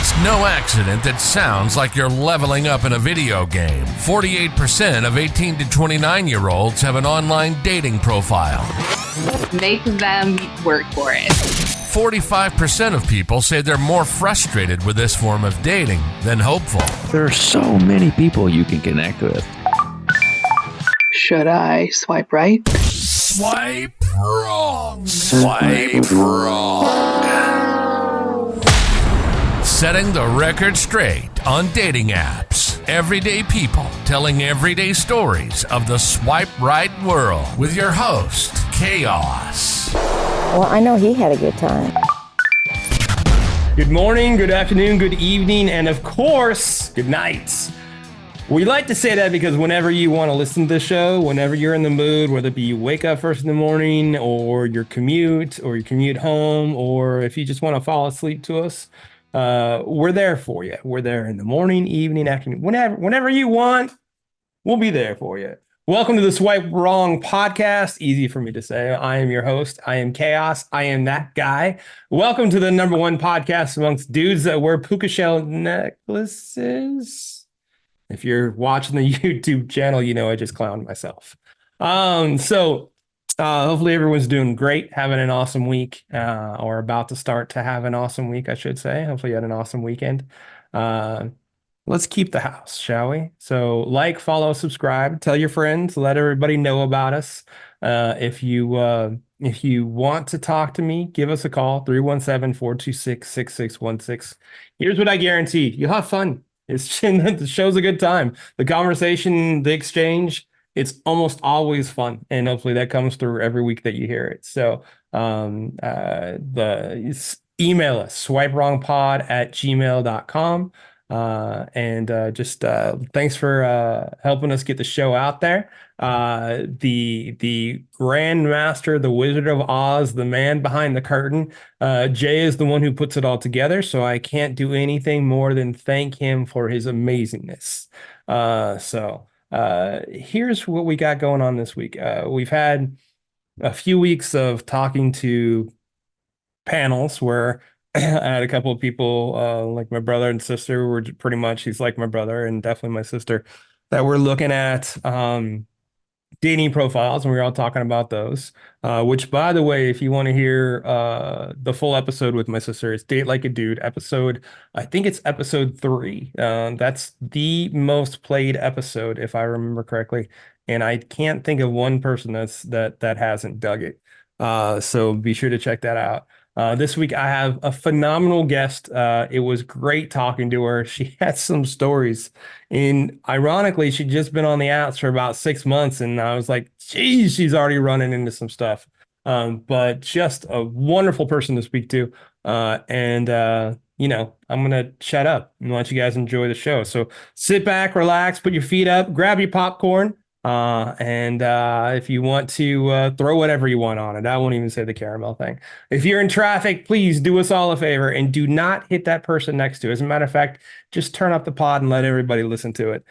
It's no accident that sounds like you're leveling up in a video game. 48% of 18 to 29-year-olds have an online dating profile. Make them work for it. 45% of people say they're more frustrated with this form of dating than hopeful. There are so many people you can connect with. Should I swipe right? Swipe wrong. Swipe wrong. Setting the record straight on dating apps. Everyday people telling everyday stories of the swipe right world with your host, Koss. Well, I know he had a good time. Good morning, good afternoon, good evening, and of course, good night. We like to say that because whenever you want to listen to the show, whenever you're in the mood, whether it be you wake up first in the morning or your commute home, or if you just want to fall asleep to us, we're there for you. We're there in the morning, evening, afternoon, whenever you want, we'll be there for you. Welcome to the Swipe Wrong podcast. Easy for me to say. I am your host. I am Koss. I am that guy. Welcome to the number one podcast amongst dudes that wear puka shell necklaces. If you're watching the YouTube channel, you know I just clowned myself. So hopefully everyone's doing great, having an awesome week, or about to start to have an awesome week, I should say. Hopefully you had an awesome weekend. Let's keep the house, shall we? So like, follow, subscribe, tell your friends, let everybody know about us. If you want to talk to me, give us a call, 317-426-6616. Here's what I guarantee. You'll have fun. The show's a good time. The conversation, the exchange, it's almost always fun. And hopefully that comes through every week that you hear it. So email us, swipewrongpod@gmail.com. Just thanks for helping us get the show out there. The Grandmaster, the Wizard of Oz, the man behind the curtain, Jay is the one who puts it all together, so I can't do anything more than thank him for his amazingness. Here's what we got going on this week. We've had a few weeks of talking to panels where I had a couple of people, like my brother and sister, were pretty much, he's like my brother and definitely my sister, that we're looking at dating profiles, and we were all talking about those, which, by the way, if you want to hear the full episode with my sister, it's Date Like a Dude episode. I think it's episode 3. That's the most played episode, if I remember correctly, and I can't think of one person that hasn't dug it. So be sure to check that out. This week I have a phenomenal guest. It was great talking to her. She had some stories, and ironically, she'd just been on the apps for about 6 months, and I was like, geez, she's already running into some stuff. But just a wonderful person to speak to. I'm gonna shut up and let you guys enjoy the show. So sit back, relax, put your feet up, grab your popcorn. If you want to throw whatever you want on it, I won't even say the caramel thing. If you're in traffic, please do us all a favor and do not hit that person next to you. As a matter of fact, just turn up the pod and let everybody listen to it.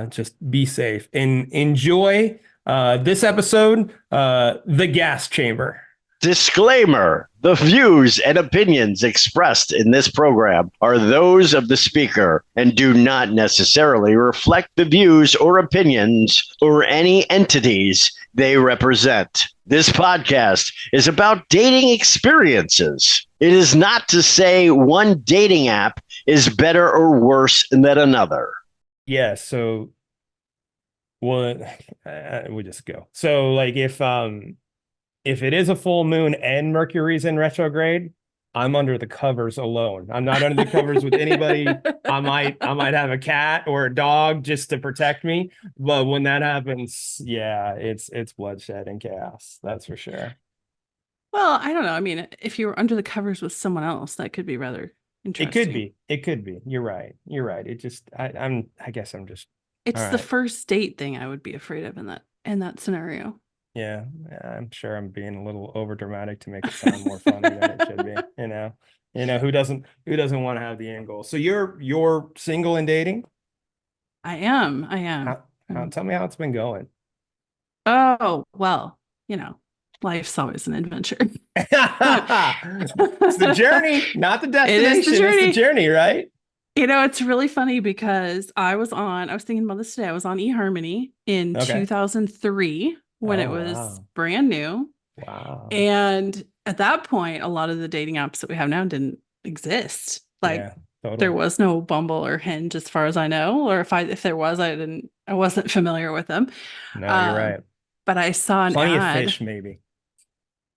Just be safe and enjoy this episode, The Gas Chamber. Disclaimer: the views and opinions expressed in this program are those of the speaker and do not necessarily reflect the views or opinions or any entities they represent. This podcast is about dating experiences. It is not to say one dating app is better or worse than another. Yeah, so what we just go. So like if it is a full moon and Mercury's in retrograde, I'm under the covers alone. I'm not under the covers with anybody. I might have a cat or a dog just to protect me. But when that happens, yeah, it's bloodshed and chaos. That's for sure. Well, I don't know. I mean, if you were under the covers with someone else, that could be rather interesting. It could be. You're right. It just I guess I'm just. It's the first date thing I would be afraid of in that scenario. Yeah, I'm sure I'm being a little over dramatic to make it sound more funny than it should be. You know, who doesn't want to have the end goal? So you're single and dating? I am. Tell me how it's been going. Oh, well, life's always an adventure. It's the journey, not the destination. the journey. It's the journey, right? It's really funny because I was thinking about this today. I was on eHarmony in 2003 when it was brand new. Wow. And at that point, a lot of the dating apps that we have now didn't exist. Like there was no Bumble or Hinge as far as I know, or if there was, I wasn't familiar with them. No, you're right. But I saw an Plenty ad. of fish, maybe.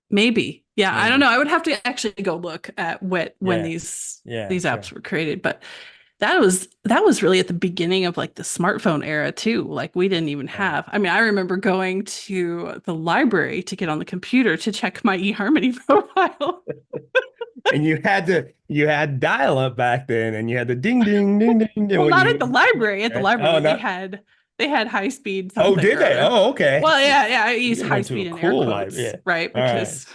Maybe. Yeah, I don't know. I would have to actually go look at when these apps were created, but that was really at the beginning of like the smartphone era too. Like we didn't even have. I mean, I remember going to the library to get on the computer to check my eHarmony profile. And you had dial up back then, and you had the ding ding ding ding ding. Well, not at the library. At the library, they had high speed. Oh, did they? Oh, okay. Well, yeah. I use high speed in air quotes, right? Because,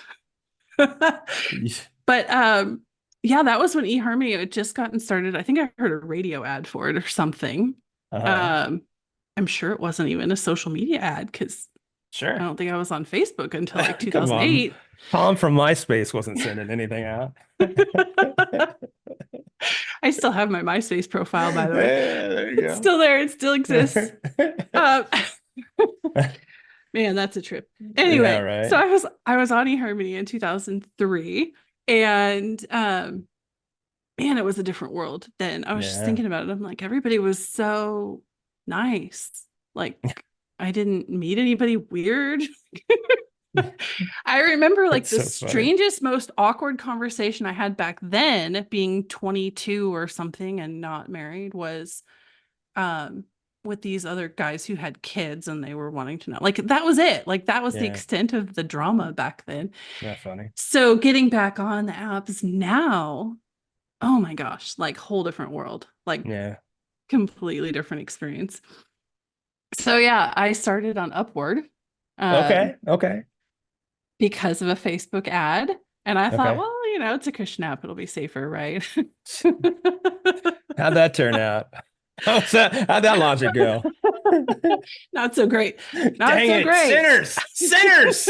but that was when eHarmony had just gotten started. I think I heard a radio ad for it or something. I'm sure it wasn't even a social media ad because I don't think I was on Facebook until like 2008. Tom from MySpace wasn't sending anything out. I still have my MySpace profile, by the way. Yeah, there you go. It's still there. It still exists. Man, that's a trip. Anyway, so I was on eHarmony in 2003, and man, it was a different world then. I was just thinking about it. I'm like, everybody was so nice. Like, I didn't meet anybody weird. I remember like the strangest, most awkward conversation I had back then, being 22 or something and not married, was with these other guys who had kids, and they were wanting to know. Like that was it. Like that was the extent of the drama back then. That's funny. So getting back on the apps now, oh my gosh, like whole different world. Like completely different experience. So I started on Upward. Okay. Because of a Facebook ad. And I thought, well, it's a Christian app. It'll be safer, right? How'd that turn out? How'd that logic go? Not so great. Dang it, great. Sinners.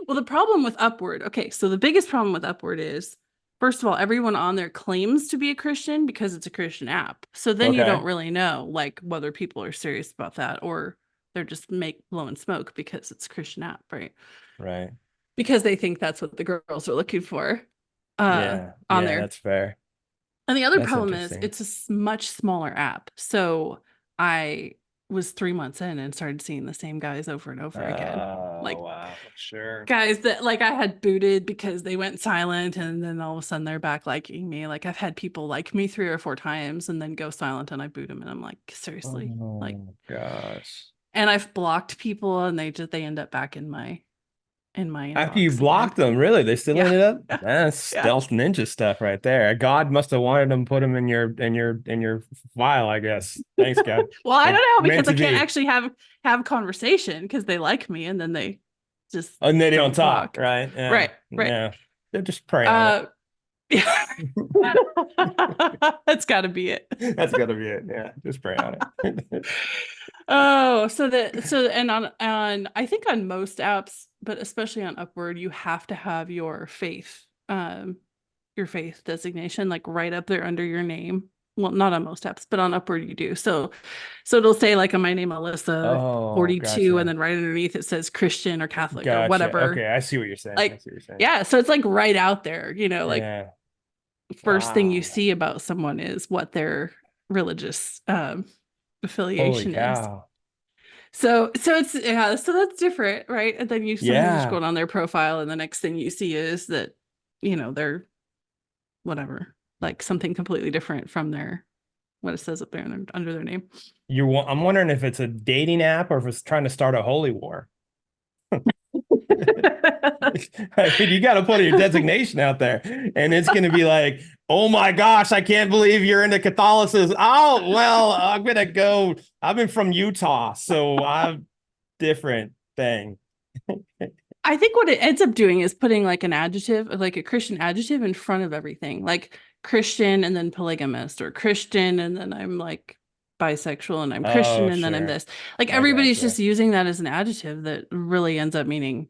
Well, the problem with Upward. Okay, so the biggest problem with Upward is, first of all, everyone on there claims to be a Christian because it's a Christian app. So then you don't really know like whether people are serious about that or they're just blowing smoke because it's a Christian app, right? Right. Because they think that's what the girls are looking for on there. That's fair. And the other problem is it's a much smaller app. So I was 3 months in and started seeing the same guys over and over again. Like, wow, sure. Guys that like I had booted because they went silent, and then all of a sudden they're back liking me. Like I've had people like me 3 or 4 times and then go silent, and I boot them, and I'm like, seriously? Like, gosh. And I've blocked people, and they end up back in my after you blocked them. Really, they still ended up. That's stealth ninja stuff right there. God must have wanted them to put them in your file, I guess. Thanks, God. Well, I don't know, because I can't actually have conversation because they like me, and then they just and they don't talk, right? Yeah. Right. Yeah, they're just praying on it. That's got to be it. That's got to be it. Yeah, just pray on it. Oh, and on I think on most apps, but especially on Upward, you have to have your faith designation like right up there under your name. Well, not on most apps, but on Upward you do. So it'll say like, my name Alyssa, 42, gotcha. And then right underneath it says Christian or Catholic or whatever. Okay, I see what you're saying. Like, yeah, so it's like right out there, like first thing you see about someone is what their religious affiliation is. So it's so that's different, right? And then you just go on their profile, and the next thing you see is that they're whatever, like something completely different from what it says up there under their name. I'm wondering if it's a dating app or if it's trying to start a holy war. I mean, you got to put your designation out there, and it's going to be like, oh my gosh, I can't believe you're into Catholicism. Oh, well, I'm going to go. I've been from Utah, so I'm different thing. I think what it ends up doing is putting like an adjective, like a Christian adjective in front of everything, like Christian and then polygamist, or Christian and then I'm like bisexual and I'm Christian and then I'm this. Like everybody's just using that as an adjective that really ends up meaning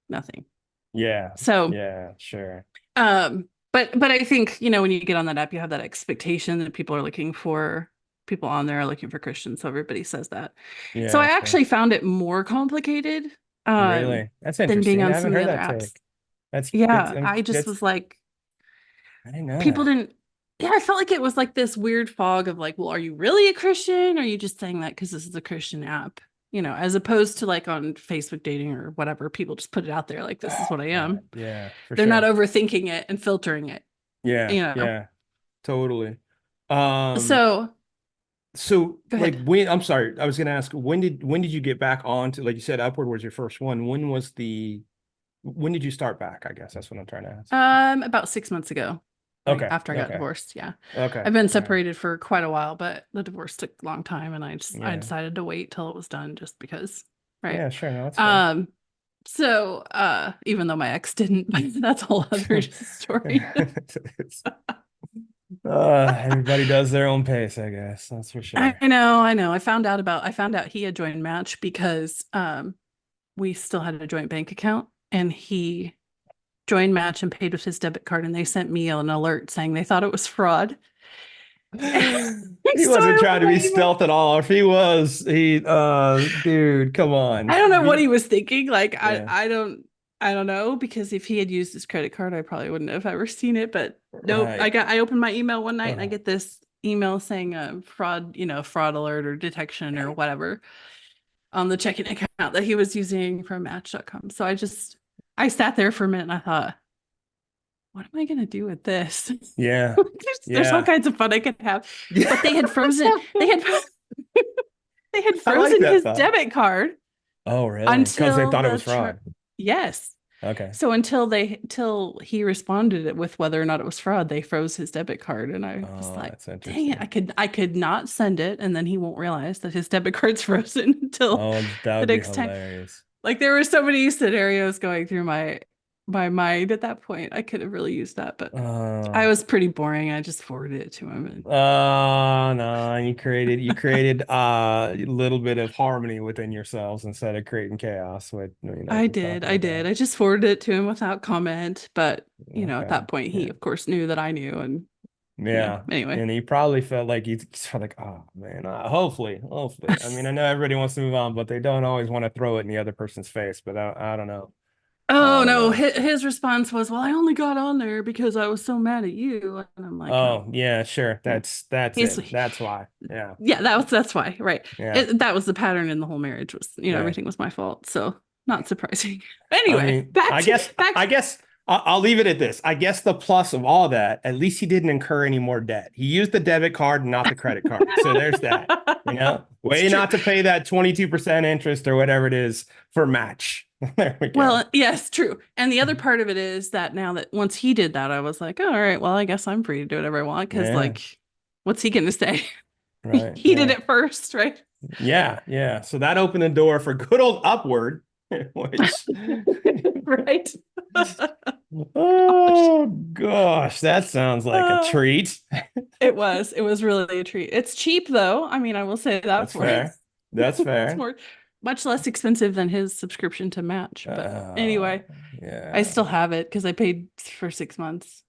nothing. Yeah. So yeah, sure. But I think, you know, when you get on that app, you have that expectation that people on there are looking for Christians. So everybody says that. Yeah, so I actually found it more complicated. Really? That's interesting. Than being on I haven't some of the heard other that apps. take. That's I just was like, I didn't know people that. didn't. Yeah, I felt like it was like this weird fog of like, well, are you really a Christian? Or are you just saying that because this is a Christian app? You know, as opposed to like on Facebook dating or whatever, people just put it out there like, this is what I am. Yeah, They're not overthinking it and filtering it. Yeah, you know? yeah, totally. So like when, I'm sorry, I was going to ask, when did you get back on to, like you said, Upward was your first one. When did you start back? I guess that's what I'm trying to ask. About 6 months ago. Okay. After I got divorced. Yeah. Okay. I've been separated for quite a while, but the divorce took a long time and I decided to wait till it was done just because. Right. Yeah, sure. No, that's fine. So even though my ex didn't, that's a whole other story. Everybody does their own pace, I guess. That's for sure. I know. I found out he had joined Match because we still had a joint bank account and he joined Match and paid with his debit card, and they sent me an alert saying they thought it was fraud. He wasn't trying to be stealth at all. If he was, dude, come on. I don't know what he was thinking. Like, I don't know, because if he had used his credit card, I probably wouldn't have ever seen it. But nope, I opened my email one night and I get this email saying fraud alert or detection or whatever on the checking account that he was using from Match.com. So I sat there for a minute and I thought, what am I going to do with this? Yeah. There's all kinds of fun I could have. But they had frozen, they had frozen his debit card. Oh, really? Because they thought it was fraud. Yes. Okay. So until he responded with whether or not it was fraud, they froze his debit card. And I was like, dang it, I could not send it. And then he won't realize that his debit card's frozen until the next time. Like there were so many scenarios going through my mind at that point. I could have really used that, but I was pretty boring. I just forwarded it to him. No, you created a little bit of harmony within yourselves instead of creating chaos. I did. I just forwarded it to him without comment, but at that point he of course knew that I knew, and anyway, and he probably felt like he's like, oh man, hopefully. I mean, I know everybody wants to move on, but they don't always want to throw it in the other person's face. But I don't know. Oh no, his response was, well, I only got on there because I was so mad at you. And I'm like, oh yeah, sure, that's it. That's why. Yeah, that's why, right? That was the pattern in the whole marriage, was everything was my fault, so not surprising. Anyway, I guess I'll leave it at this. I guess the plus of all that, at least he didn't incur any more debt. He used the debit card and not the credit card. So there's that. Way not to pay that 22% interest or whatever it is for Match. There we go. Well, yes, true. And the other part of it is that now that once he did that, I was like, oh, all right, well, I guess I'm free to do whatever I want, because like, what's he gonna say? Right. He did it first, right? Yeah. So that opened the door for good old Upward, which right. Oh gosh, that sounds like a treat. It was really a treat. It's cheap though. I mean, I will say that's fair. That's fair. It's much less expensive than his subscription to Match. But anyway, I still have it because I paid for 6 months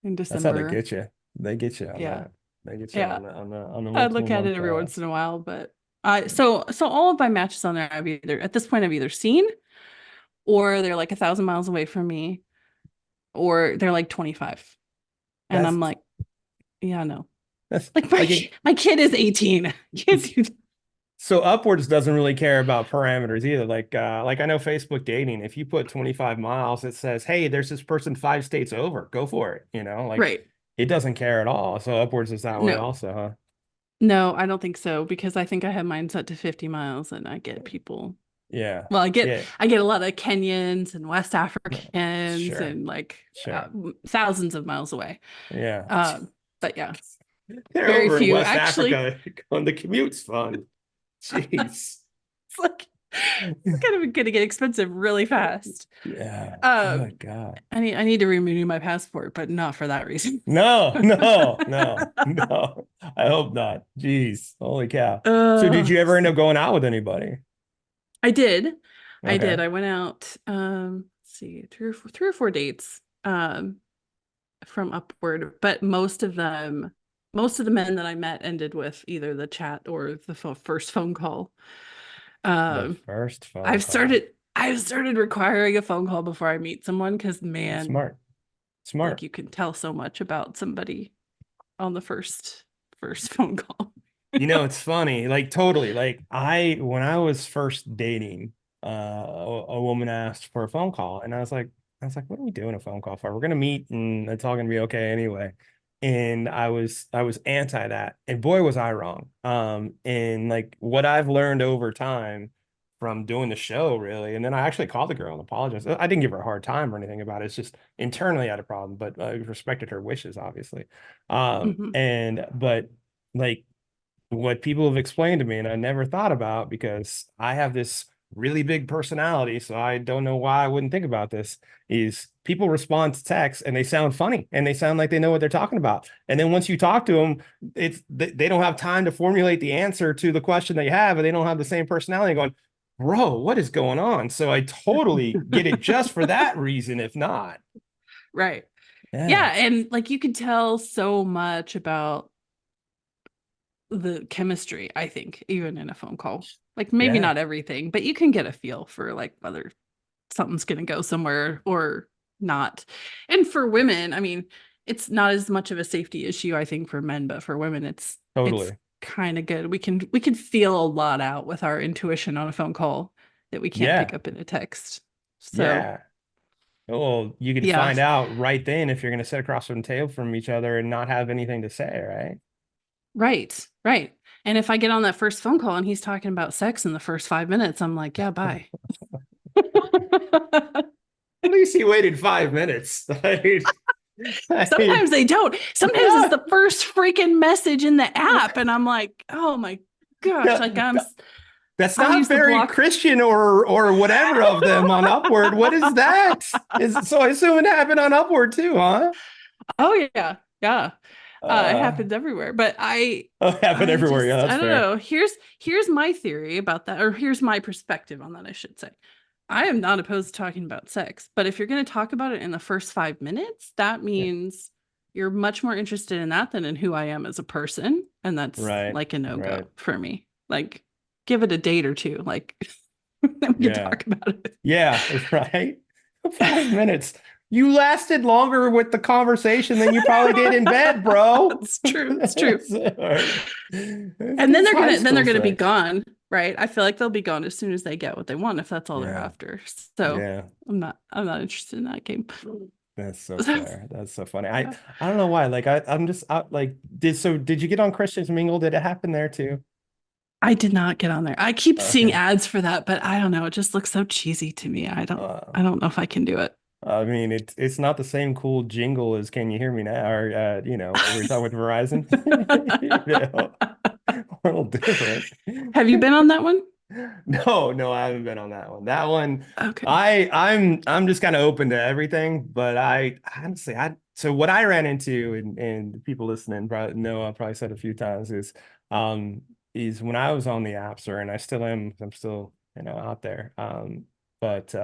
in December. That's how they get you. They get you on that. They get you on the I look at it every once in a while, but so all of my matches on there, I've either seen, or they're like 1,000 miles away from me, or they're like 25. And I'm like, yeah, no. That's like my kid is 18. Can't do that. So Upwards doesn't really care about parameters either. Like I know Facebook dating, if you put 25 miles, it says, hey, there's this person 5 states over, go for it. Right. It doesn't care at all. So Upwards is that way also, huh? No, I don't think so, because I think I have mine set to 50 miles and I get people. Yeah. Well, I get a lot of Kenyans and West Africans and thousands of miles away. Yeah. But yeah, they're very few West actually. Africa, on the commute's fun. Jeez. It's like, It's kind of going to get expensive really fast. Yeah. Oh my God. I need to renew my passport, but not for that reason. No. I hope not. Jeez. Holy cow. So did you ever end up going out with anybody? I did. Okay. I did. I went out, let's see, three or four dates from Upward, but most of the men that I met ended with either the chat or the first phone call. The first phone I've call. started requiring a phone call before I meet someone because, man, smart. Like, you can tell so much about somebody on the first phone call. You know, it's funny, like totally. Like when I was first dating, a woman asked for a phone call, and I was like, what are we doing a phone call for? We're gonna meet, and it's all gonna be okay anyway. And I was anti that, and boy was I wrong. And like what I've learned over time from doing the show, really, and then I actually called the girl and apologized. I didn't give her a hard time or anything about it. It's just internally I had a problem, but I respected her wishes, obviously. But like what people have explained to me, and I never thought about, because I have this really big personality, so I don't know why I wouldn't think about this, is people respond to text and they sound funny and they sound like they know what they're talking about. And then once you talk to them, they don't have time to formulate the answer to the question that you have, and they don't have the same personality going, bro, what is going on? So I totally get it just for that reason, if not. Right. Yeah. And like you can tell so much about the chemistry, I think, even in a phone call. Like maybe not everything, but you can get a feel for like whether something's going to go somewhere or not. And for women, I mean, it's not as much of a safety issue, I think, for men, but for women, it's kind of good. We can feel a lot out with our intuition on a phone call that we can't pick up in a text. So well, you can find out right then if you're going to sit across from the table from each other and not have anything to say, right? Right. And if I get on that first phone call and he's talking about sex in the first 5 minutes, I'm like, yeah, bye. At least he waited 5 minutes. Sometimes they don't. Sometimes it's the first freaking message in the app, and I'm like, oh my gosh, like that's not very Christian or whatever of them on Upward. What is that? So I assume it happened on Upward too, huh? Oh yeah. It happens everywhere, but it happened everywhere. Yeah, that's I don't know. Here's my theory about that, or here's my perspective on that, I should say. I am not opposed to talking about sex, but if you're going to talk about it in the first 5 minutes, that means you're much more interested in that than in who I am as a person, and that's like a no-go for me. Like, give it a date or two, like then we can talk about it. Yeah, right. 5 minutes. You lasted longer with the conversation than you probably did in bed, bro. It's true. And then they're gonna be gone, right? I feel like they'll be gone as soon as they get what they want, if that's all they're after. So I'm not interested in that game. That's so fair. That's so funny. I don't know why. Like I'm just like did you get on Christian's Mingle? Did it happen there too? I did not get on there. I keep seeing ads for that, but I don't know. It just looks so cheesy to me. I don't know if I can do it. I mean, it's not the same cool jingle as "Can you hear me now?" or what we were talking with Verizon. A little different. Have you been on that one? No, I haven't been on that one. That one, okay. I'm just kind of open to everything, but I honestly, so what I ran into, and people listening probably know, I probably said a few times, is when I was on the apps, and I still am. I'm still out there. But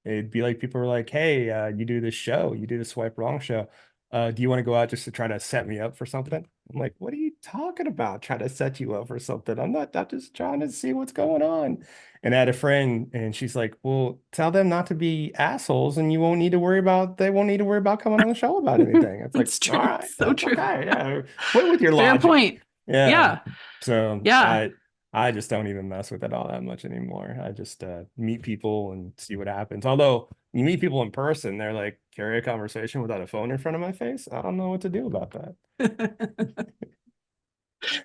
it'd be like people were like, "Hey, you do this show, you do the Swipe Wrong show. Do you want to go out just to try to set me up for something?" I'm like, "What are you talking about? Try to set you up for something? I'm just trying to see what's going on." And I had a friend, and she's like, "Well, tell them not to be assholes, and they won't need to worry about coming on the show about anything." It's like, it's true. All right, so true. Okay, yeah. What with your logic? Fair point. Yeah. So I just don't even mess with it all that much anymore. I just meet people and see what happens. Although you meet people in person, they're like, carry a conversation without a phone in front of my face. I don't know what to do about that.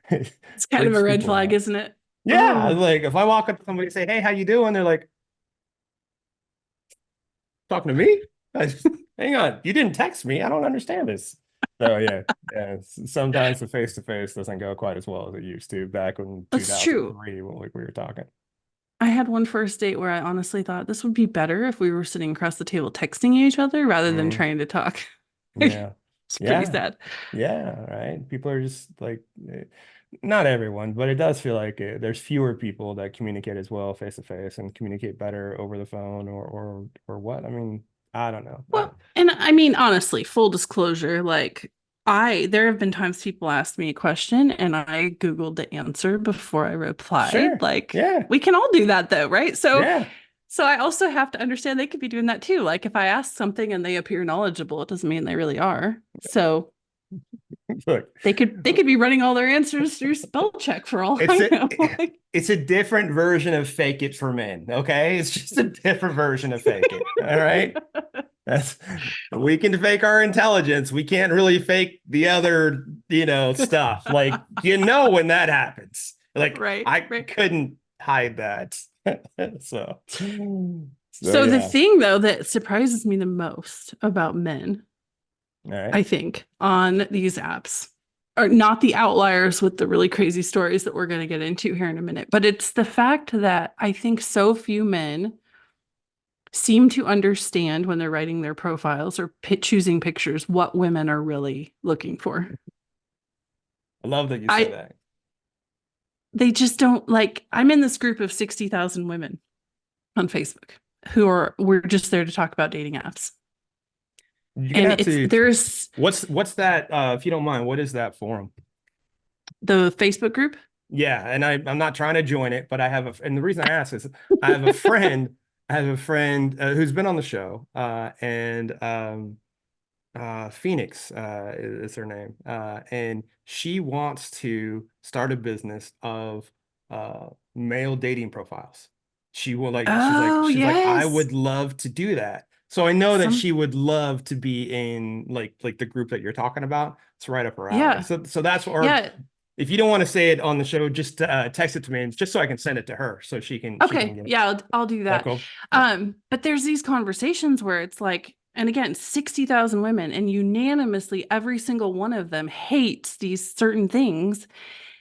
It's kind of a red flag, isn't it? Yeah. Like if I walk up to somebody and say, "Hey, how you doing?" They're like, "Talking to me? Hang on. You didn't text me. I don't understand this." So yeah. Sometimes the face-to-face doesn't go quite as well as it used to back in 2003 when we were talking. I had one first date where I honestly thought this would be better if we were sitting across the table texting each other rather than trying to talk. Yeah. It's pretty sad. Yeah, right. People are just like, not everyone, but it does feel like there's fewer people that communicate as well face to face and communicate better over the phone or what. I mean, I don't know. Well, and I mean, honestly, full disclosure, like there have been times people asked me a question and I Googled the answer before I replied. Sure. Like, yeah, we can all do that though, right? So yeah. So I also have to understand they could be doing that too. Like if I ask something and they appear knowledgeable, it doesn't mean they really are. So Look, they could be running all their answers through spell check for all I know. It's a different version of fake it for men. Okay, it's just a different version of fake it. All right, we can fake our intelligence. We can't really fake the other, stuff. Like when that happens. Like I couldn't hide that. So the thing though that surprises me the most about men, I think, on these apps are not the outliers with the really crazy stories that we're going to get into here in a minute, but it's the fact that I think so few men seem to understand when they're writing their profiles or choosing pictures what women are really looking for. I love that you said that. They just don't like. I'm in this group of 60,000 women on Facebook we're just there to talk about dating apps. There's what's that? If you don't mind, what is that forum? The Facebook group. Yeah, and I'm not trying to join it, but I have and the reason I ask is I have a friend. Who's been on the show, and Phoenix is her name, and she wants to start a business of male dating profiles. She will she's like, I would love to do that. So I know that she would love to be in like the group that you're talking about. It's right up her alley. Yeah. So that's what. If you don't want to say it on the show, just text it to me, just so I can send it to her, so she can. Okay, I'll do that. Cool? But there's these conversations where it's like, and again, 60,000 women, and unanimously, every single one of them hates these certain things,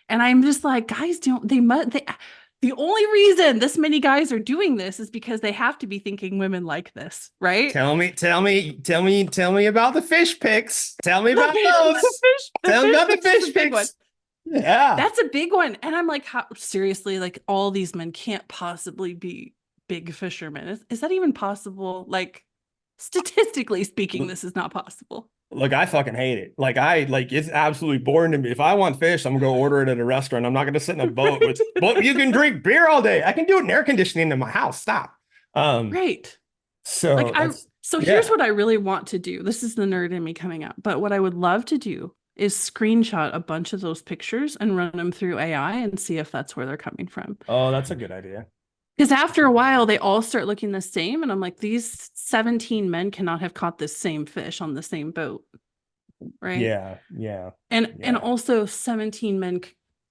and I'm just like, guys, the only reason this many guys are doing this is because they have to be thinking women like this, right? Tell me about the fish pics. Tell me about those. Tell me about the fish pics. Yeah, that's a big one. And I'm like, how seriously, like all these men can't possibly be big fishermen. Is that even possible? Like statistically speaking, this is not possible. Look, I fucking hate it. It's absolutely boring to me. If I want fish, I'm gonna go order it at a restaurant. I'm not gonna sit in a boat but you can drink beer all day. I can do it in air conditioning in my house. Stop. Right. So here's what I really want to do. This is the nerd in me coming out. But what I would love to do is screenshot a bunch of those pictures and run them through AI and see if that's where they're coming from. Oh, that's a good idea. Because after a while, they all start looking the same. And I'm like, these 17 men cannot have caught this same fish on the same boat. Right? Yeah. And also 17 men,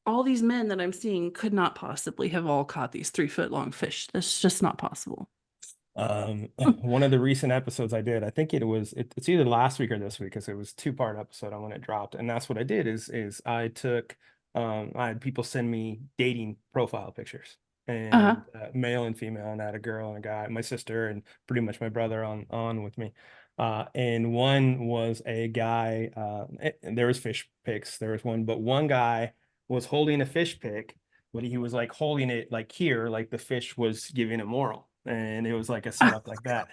all these men that I'm seeing could not possibly have all caught these 3-foot-long fish. That's just not possible. One of the recent episodes I did, I think it's either last week or this week, because it was 2-part episode on when it dropped, and that's what I did is I took I had people send me dating profile pictures, and male and female, and I had a girl and a guy, my sister and pretty much my brother on with me, and one was a guy, and there was fish pics, there was one, but one guy was holding a fish pic, but he was like holding it like here, like the fish was giving him oral. And it was like a setup like that.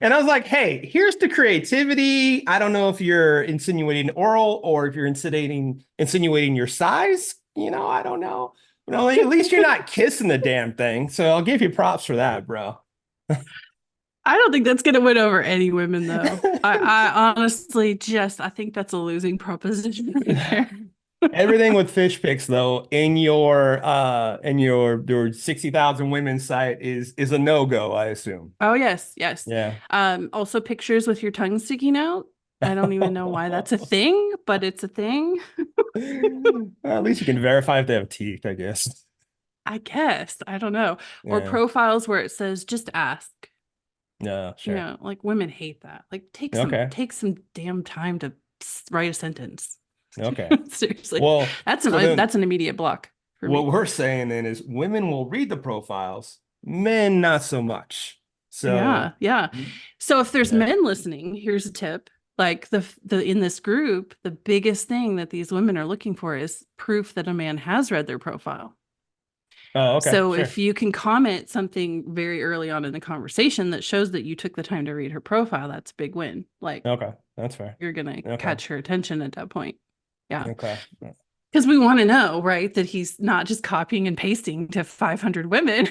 And I was like, hey, here's the creativity. I don't know if you're insinuating oral or if you're insinuating your size. I don't know. At least you're not kissing the damn thing. So I'll give you props for that, bro. I don't think that's going to win over any women, though. I honestly I think that's a losing proposition right there. Everything with fish pics, though, in your 60,000 women site is a no-go, I assume. Oh, yes. Yeah. Also pictures with your tongue sticking out. I don't even know why that's a thing, but it's a thing. Well, at least you can verify if they have teeth, I guess. I don't know. Or profiles where it says just ask. Yeah, sure. Like women hate that. Like take some damn time to write a sentence. Okay. Seriously. Well, that's an immediate block. what we're saying then is women will read the profiles, men not so much. So yeah. So if there's men listening, here's a tip. Like the in this group, the biggest thing that these women are looking for is proof that a man has read their profile. Oh, okay. So if you can comment something very early on in the conversation that shows that you took the time to read her profile, that's a big win. Like, okay, that's fair. You're gonna catch her attention at that point. Yeah. Okay. Because we want to know, right, that he's not just copying and pasting to 500 women.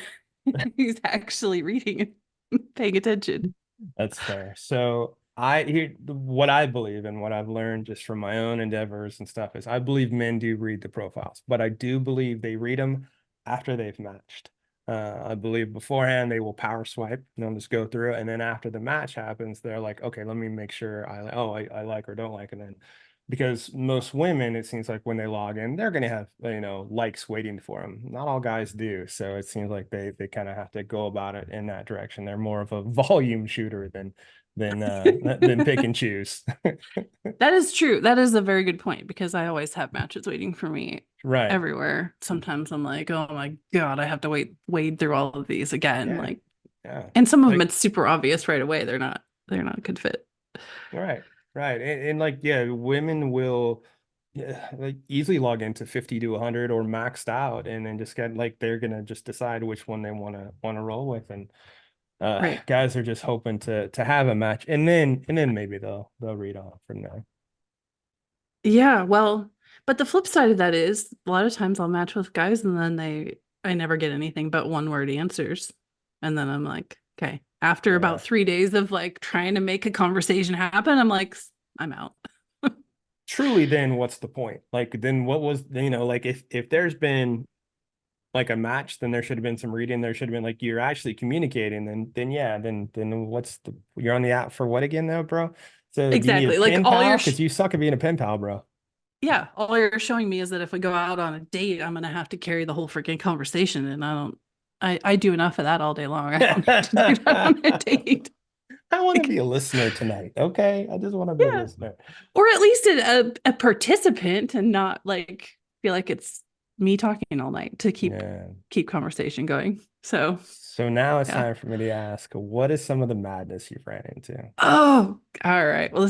He's actually reading and paying attention. That's fair. So what I believe and what I've learned just from my own endeavors and stuff is I believe men do read the profiles, but I do believe they read them after they've matched. I believe beforehand they will power swipe and they'll just go through it, and then after the match happens, they're like, okay, let me make sure I like or don't like, and then because most women, it seems like when they log in, they're gonna have likes waiting for them. Not all guys do, so it seems like they kind of have to go about it in that direction. They're more of a volume shooter than pick and choose. That is true. That is a very good point, because I always have matches waiting for me everywhere. Sometimes I'm like, oh my God, I have to wade through all of these again. And some of them it's super obvious right away. They're not a good fit. Right. And women will easily log into 50 to 100 or maxed out, and then just get they're gonna just decide which one they want to roll with, and guys are just hoping to have a match, and then maybe they'll read off from there. Yeah, well, but the flip side of that is a lot of times I'll match with guys and then I never get anything but one word answers, and then I'm like, okay, after about 3 days of trying to make a conversation happen, I'm like, I'm out. Truly, then what's the point? Then what was if there's been a match, then there should have been some reading. There should have been you're actually communicating. Then what's you're on the app for what again, though, bro? So exactly, because you suck at being a pen pal, bro. Yeah, all you're showing me is that if we go out on a date, I'm gonna have to carry the whole freaking conversation, and I do enough of that all day long. I don't have to do that on a date. I want to be a listener tonight. Okay, I just want to be a listener, or at least a participant, and not feel like it's me talking all night to keep conversation going. So now it's time for me to ask, what is some of the madness you've ran into? Oh, all right. Well,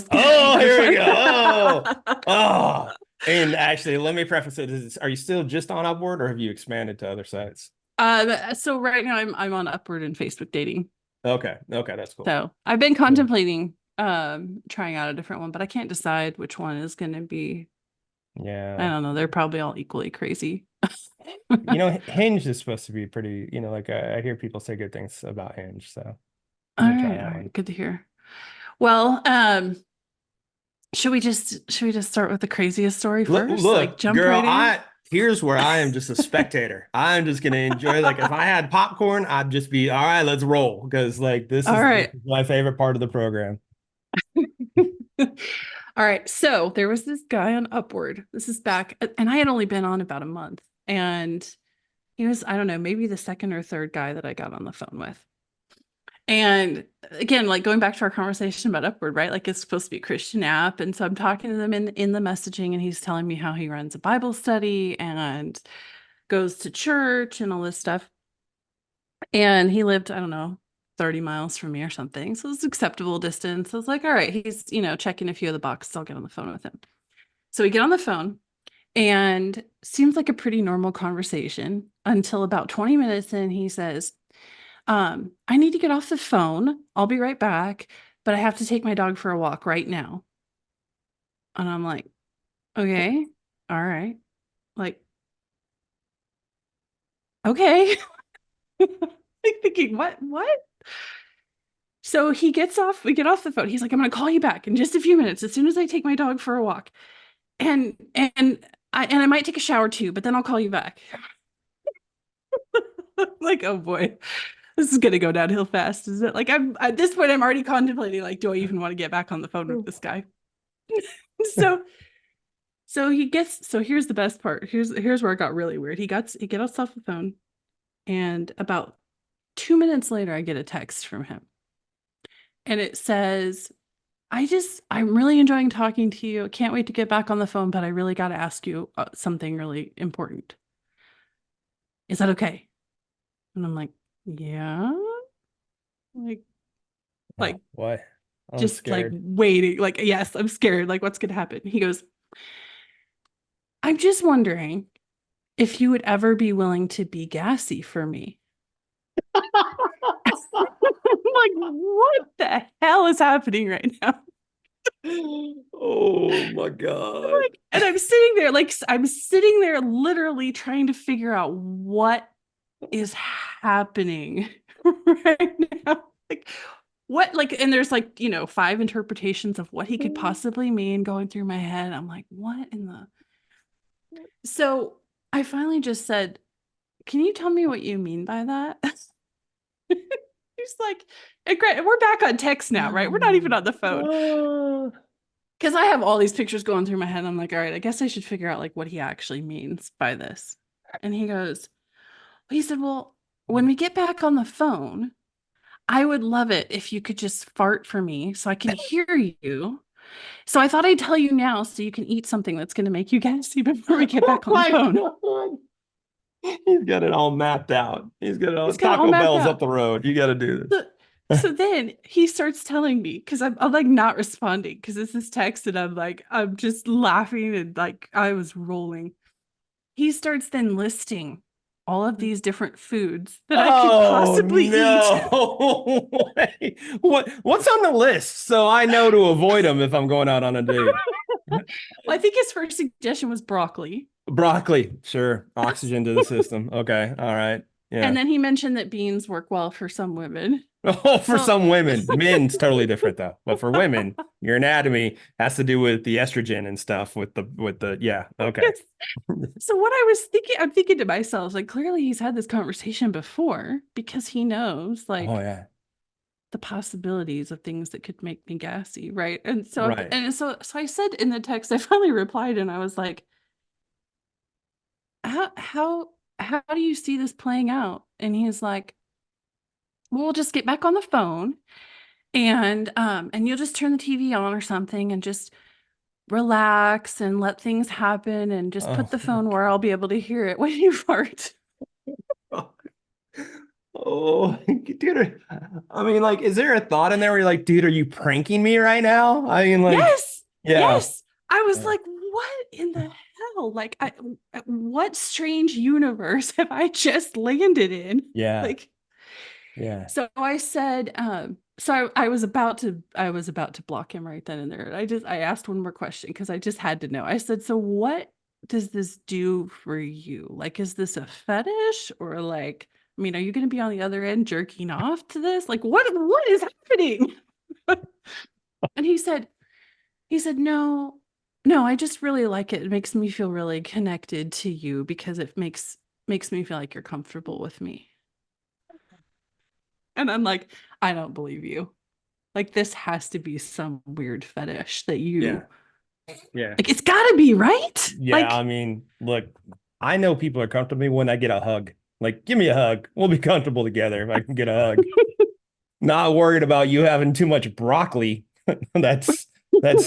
here we go. Oh, and actually, let me preface it. Are you still just on Upward, or have you expanded to other sites? So right now I'm on Upward and Facebook dating. Okay, that's cool. So I've been contemplating trying out a different one, but I can't decide which one is going to be. Yeah, I don't know. They're probably all equally crazy. Hinge is supposed to be pretty. I hear people say good things about Hinge. So all right, good to hear. Well, should we just start with the craziest story first? Look, jump girl, right in? Here's where I am just a spectator. I'm just gonna enjoy. If I had popcorn, I'd just be all right. Let's roll, because this is my favorite part of the program. All right, so there was this guy on Upward. This is back, and I had only been on about a month, and he was, I don't know, maybe the second or third guy that I got on the phone with. And again, going back to our conversation about Upward, right? It's supposed to be a Christian app. And so I'm talking to them in the messaging, and he's telling me how he runs a Bible study and goes to church and all this stuff. And he lived, I don't know, 30 miles from me or something. So it's acceptable distance. I was like, all right, he's, checking a few of the boxes. I'll get on the phone with him. So we get on the phone, and seems like a pretty normal conversation until about 20 minutes in, he says, I need to get off the phone. I'll be right back, but I have to take my dog for a walk right now. And I'm like, okay, all right. Okay. Thinking, what? So we get off the phone. He's like, I'm going to call you back in just a few minutes, as soon as I take my dog for a walk. And I might take a shower too, but then I'll call you back. Oh boy. This is gonna go downhill fast, is it? I'm at this point, I'm already contemplating, do I even want to get back on the phone with this guy? So here's the best part. Here's where it got really weird. He gets off the phone, and about 2 minutes later, I get a text from him, and it says, I'm really enjoying talking to you. Can't wait to get back on the phone, but I really got to ask you something really important. is that okay? And I'm like, yeah. Like what? I'm just scared. like waiting, like, yes, I'm scared. Like, what's gonna happen? He goes, I'm just wondering if you would ever be willing to be gassy for me. I'm like, what the hell is happening right now? Oh my God. And I'm sitting there, literally trying to figure out what is happening right now. Like, what, like, and there's like, 5 interpretations of what he could possibly mean going through my head. I'm like, what in the. So I finally just said, can you tell me what you mean by that? He's like, and we're back on text now, right? We're not even on the phone. Because I have all these pictures going through my head. I'm like, all right, I guess I should figure out like what he actually means by this. And he said, well, when we get back on the phone, I would love it if you could just fart for me so I can hear you. So I thought I'd tell you now so you can eat something that's going to make you gassy before we get back on the phone. God. He's got it all mapped out. He's got it all. He's got it Taco all mapped Bell's out. up the road. You got to do this. So then he starts telling me, because I'm like not responding because it's this text and I'm just laughing and like I was rolling. He starts then listing all of these different foods that I could possibly eat. What's on the list so I know to avoid them if I'm going out on a date? Well, I think his first suggestion was broccoli. Broccoli, sure. Oxygen to the system. Okay, all right. Yeah. And then he mentioned that beans work well for some women. Oh, for some women. Men's totally different though. But for women, your anatomy has to do with the estrogen and stuff with the yeah. Okay. So what I was thinking, I'm thinking to myself, like clearly he's had this conversation before because he knows like the possibilities of things that could make me gassy, right? And so so I said in the text, I finally replied and I was like, how do you see this playing out? And he's like, we'll just get back on the phone and you'll just turn the TV on or something and just relax and let things happen and just put the phone where I'll be able to hear it when you fart. Oh, dude. I mean, like, is there a thought in there where you're like, dude, are you pranking me right now? I mean, like, yes. I was like, what in the hell? Like, what strange universe have I just landed in? Yeah. Like, yeah. So I said, so I was about to block him right then and there. I asked one more question because I just had to know. I said, so what does this do for you? Like, is this a fetish or like, I mean, are you going to be on the other end jerking off to this? Like, what is happening? And he said, no, I just really like it. It makes me feel really connected to you because it makes me feel like you're comfortable with me. And I'm like, I don't believe you. Like, this has to be some weird fetish that you. Yeah. Like, it's got to be, right? Yeah. Like, I mean, look, I know people are comfortable when I get a hug. Like, give me a hug. We'll be comfortable together if I can get a hug. Not worried about you having too much broccoli. That's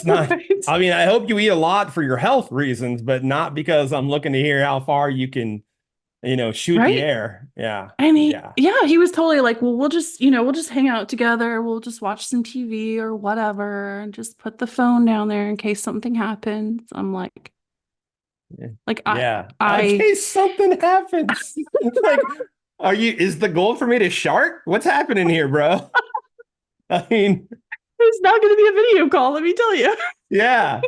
not. Right. I mean, I hope you eat a lot for your health reasons, but not because I'm looking to hear how far you can. Shoot the air. Yeah. And he was totally like, well, we'll just hang out together. We'll just watch some TV or whatever and just put the phone down there in case something happens. I'm like, in case something happens. Like, is the goal for me to shark? What's happening here, bro? I mean, it's not going to be a video call, let me tell you. Yeah,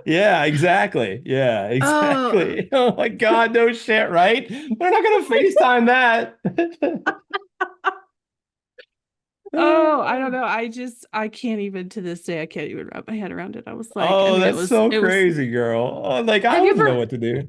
exactly. Yeah, exactly. Oh my God, no shit, right? They're not going to FaceTime that. I don't know. I can't even, to this day, I can't even wrap my head around it. I was like, that's so crazy, girl. Like, I don't know what to do.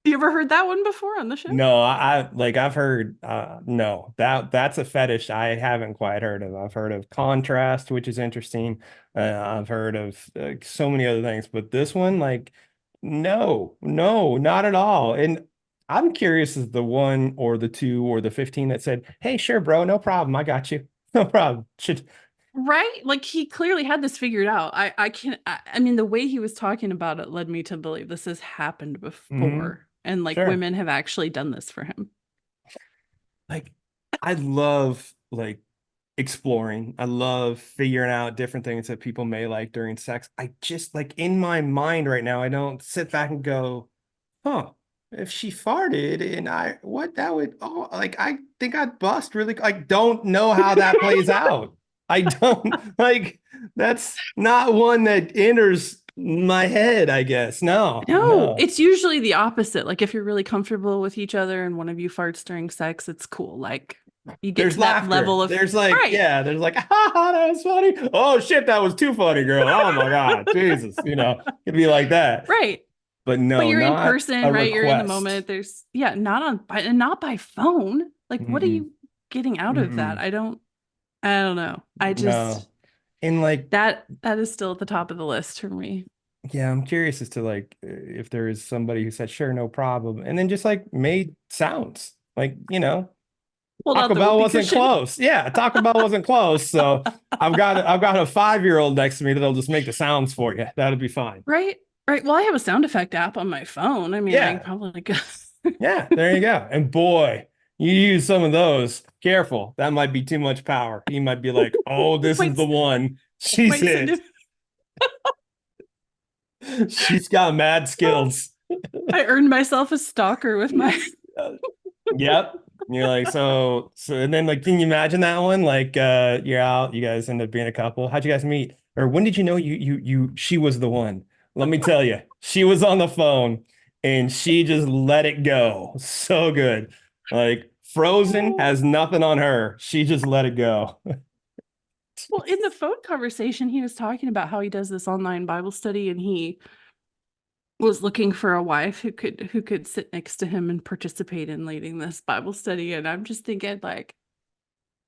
You ever heard that one before on the show? No, I've heard, no, that's a fetish I haven't quite heard of. I've heard of contrast, which is interesting. I've heard of so many other things, but this one, like, no, not at all. And I'm curious as the one or the 2 or the 15 that said, hey, sure, bro, no problem. I got you. No problem. Right? Like, he clearly had this figured out. I mean, the way he was talking about it led me to believe this has happened before. And like women have actually done this for him. like I love like exploring. I love figuring out different things that people may like during sex. I just like in my mind right now, I don't sit back and go, huh, if she farted and that would, like, I think I'd bust really, I don't know how that plays out. I don't like, that's not one that enters my head, I guess. No, it's usually the opposite. Like if you're really comfortable with each other and one of you farts during sex, it's cool. Like you get there's to laughter. that level of there's like, right. yeah, there's like, ha, that was funny. Oh shit, that was too funny, girl. Oh my God, Jesus, it'd be like that. Right. But no, but you're in not person, a right? You're in the request. moment. There's not by phone. Like what are you getting out of that? I don't know. I just No. And like that is still at the top of the list for me. Yeah, I'm curious as to like if there is somebody who said sure, no problem, and then just like made sounds like Well, Taco Bell wasn't close. Yeah, Taco Bell wasn't close. So I've got a 5-year-old next to me that'll just make the sounds for you. That'll be fine. Right. Well, I have a sound effect app on my phone. I mean, I can probably go. Yeah, there you go. And boy, you use some of those. Careful, that might be too much power. He might be like, "Oh, this is the one. She's it. She's got mad skills." I earned myself a stalker with my. Yep. You're like, so, and then like, can you imagine that one? Like, you're out, you guys end up being a couple. How'd you guys meet? Or when did you know she was the one? Let me tell you, she was on the phone and she just let it go. So good. Like Frozen has nothing on her. She just let it go. Well, in the phone conversation, he was talking about how he does this online Bible study and he was looking for a wife who could sit next to him and participate in leading this Bible study. And I'm just thinking, like,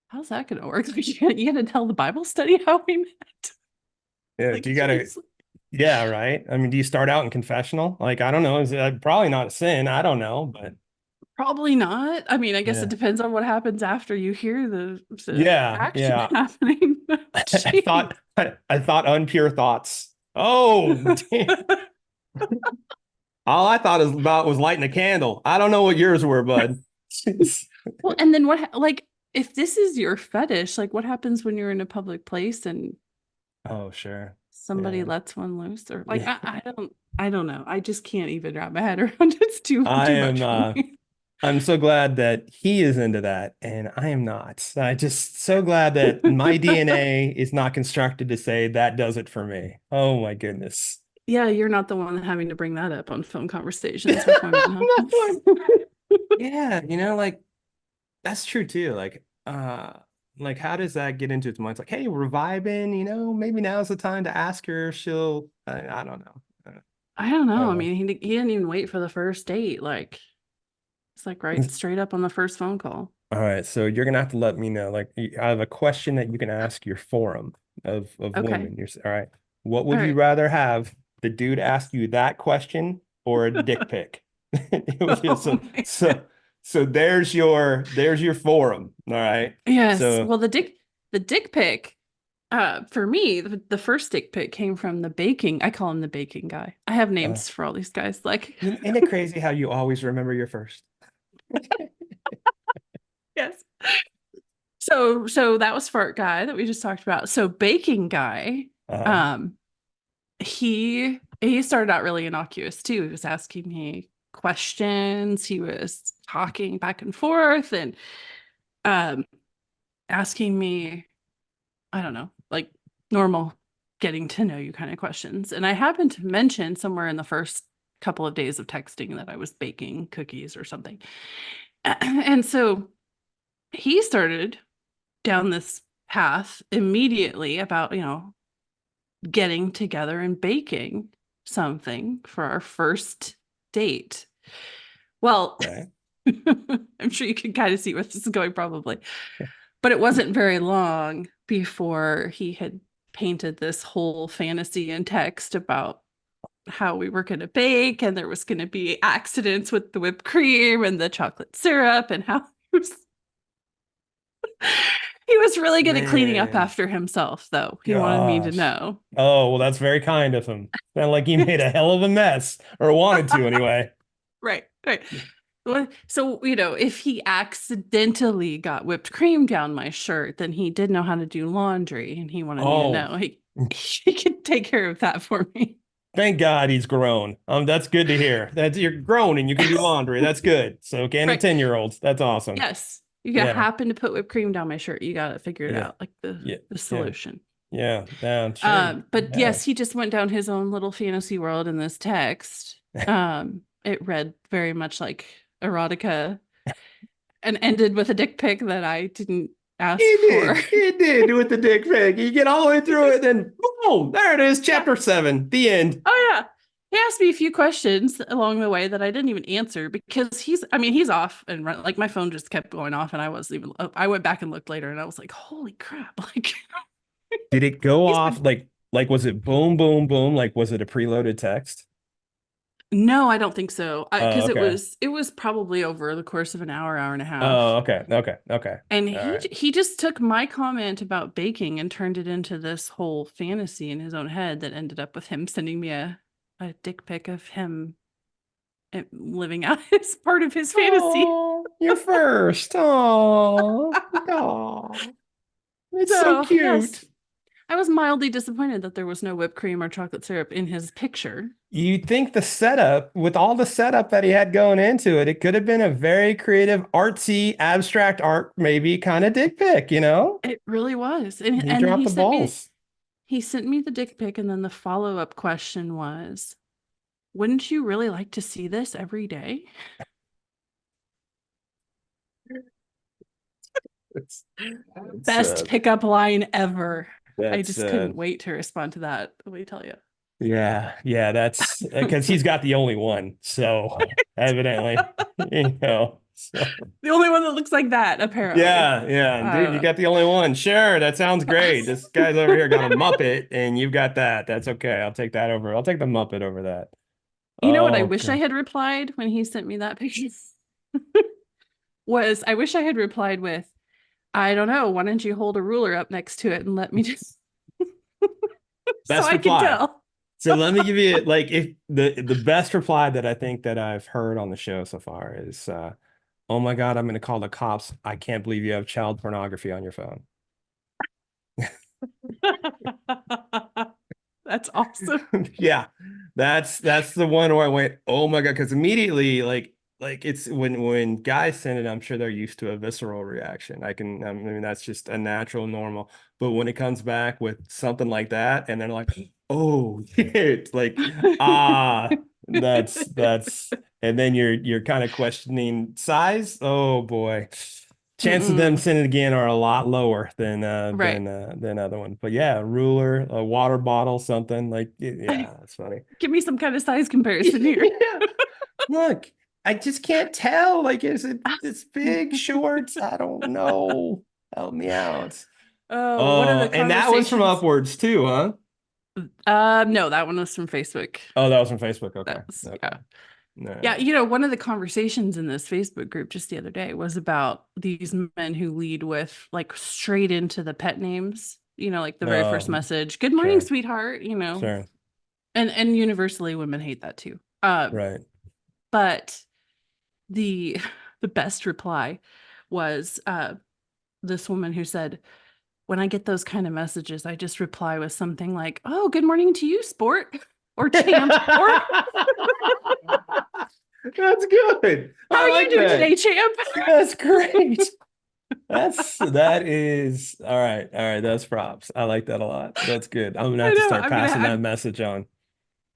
how's that gonna work? You gonna tell the Bible study how we met? Yeah, like, you gotta, yeah, right. I mean, do you start out in confessional? Like, I don't know. Is it probably not a sin? I don't know, but probably not. I mean, I guess it depends on what happens after you hear the action happening. I thought unpure thoughts. Oh, damn. All I thought about was lighting a candle. I don't know what yours were, bud. Well, and then like, if this is your fetish, like what happens when you're in a public place and sure, somebody lets one loose, or like I don't know. I just can't even wrap my head around it. It's too much for me. I'm so glad that he is into that and I am not. I just so glad that my DNA is not constructed to say that does it for me. Oh my goodness. Yeah, you're not the one having to bring that up on phone conversations. Yeah, like that's true too. Like how does that get into its mind? It's like, hey, we're vibing, maybe now's the time to ask her if she'll I don't know. I don't know. I mean, he didn't even wait for the first date. Like it's like right straight up on the first phone call. All right, so you're gonna have to let me know. Like, I have a question that you can ask your forum of women. All right, what would you rather have the dude ask you that question or a dick pic? So there's your forum. All right. Yes. So, well, the dick pic, for me, the first dick pic came from the baking. I call him the baking guy. I have names for all these guys. Like, isn't it crazy how you always remember your first? Yes. So that was fart guy that we just talked about. So baking guy, he started out really innocuous too. He was asking me questions. He was talking back and forth and asking me, I don't know, like normal getting to know you kind of questions. And I happened to mention somewhere in the first couple of days of texting that I was baking cookies or something. And so he started down this path immediately about, getting together and baking something for our first date. Well, I'm sure you can kind of see where this is going probably, but it wasn't very long before he had painted this whole fantasy in text about how we were going to bake and there was going to be accidents with the whipped cream and the chocolate syrup and how he was really good at cleaning up after himself, though. He wanted me to know. Oh, well, that's very kind of him. Sounded like he made a hell of a mess, or wanted to anyway. Right. So, if he accidentally got whipped cream down my shirt, then he did know how to do laundry, and he wanted me to know he could take care of that for me. Thank God he's grown. That's good to hear. That you're grown and you can do laundry. That's good. So can a 10-year-old. That's awesome. Yes. You happen to put whipped cream down my shirt. You got to figure it out, like the solution. Yeah. Sure. But yes, he just went down his own little fantasy world in this text. It read very much like erotica and ended with a dick pic that I didn't ask for. He did with the dick pic. You get all the way through it, then boom, there it is, chapter 7, the end. Oh yeah. He asked me a few questions along the way that I didn't even answer because he's off and like my phone just kept going off and I went back and looked later and I was like, holy crap. Like, did it go off? Like, was it boom, boom, boom? Like, was it a preloaded text? No, I don't think so. Because it was probably over the course of an hour and a half. Oh, okay. And he just took my comment about baking and turned it into this whole fantasy in his own head that ended up with him sending me a dick pic of him living out his part of his fantasy. You're first. Oh, it's so cute. Yes. I was mildly disappointed that there was no whipped cream or chocolate syrup in his picture. You'd think the setup, with all the setup that he had going into it, it could have been a very creative, artsy, abstract art, maybe kind of dick pic, It really was. And he dropped the balls. He sent me the dick pic, and then the follow-up question was, wouldn't you really like to see this every day? Best pickup line ever. I just couldn't wait to respond to that. Let me tell you. Yeah, that's because he's got the only one. So evidently, so. The only one that looks like that, apparently. Yeah. Dude, you got the only one. Sure, that sounds great. This guy's over here got a Muppet, and you've got that. That's okay. I'll take that over. I'll take the Muppet over that. You know what I wish I had replied when he sent me that picture? I wish I had replied with, I don't know, why don't you hold a ruler up next to it and let me just best so reply. I can tell. So let me give you if the best reply that I think that I've heard on the show so far is oh my God, I'm gonna call the cops. I can't believe you have child pornography on your phone. That's awesome. Yeah. That's the one where I went, oh my God, because immediately like it's when guys send it, I'm sure they're used to a visceral reaction. I mean, that's just a natural, normal. But when it comes back with something like that, and they're like, oh, it's like, that's, and then you're kind of questioning size. Oh boy, chances of them sending it again are a lot lower than other ones. But yeah, a ruler, a water bottle, something like, yeah, that's funny. Give me some kind of size comparison here. Yeah. Look. I just can't tell. Like, is it this big shorts? I don't know. Help me out. And that was from Upwards too, huh? No, that one was from Facebook. Oh, that was from Facebook. Okay. Yeah. No. Yeah, one of the conversations in this Facebook group just the other day was about these men who lead with like straight into the pet names. Like the very first message. Good morning, sweetheart. Sure. And universally, women hate that too. Right. But the best reply was this woman who said, when I get those kind of messages, I just reply with something like, oh, good morning to you, sport or champ. That's good. How are you doing today, champ? That's great. That is all right. That's props. I like that a lot. That's good. I'm gonna have to start passing that message on.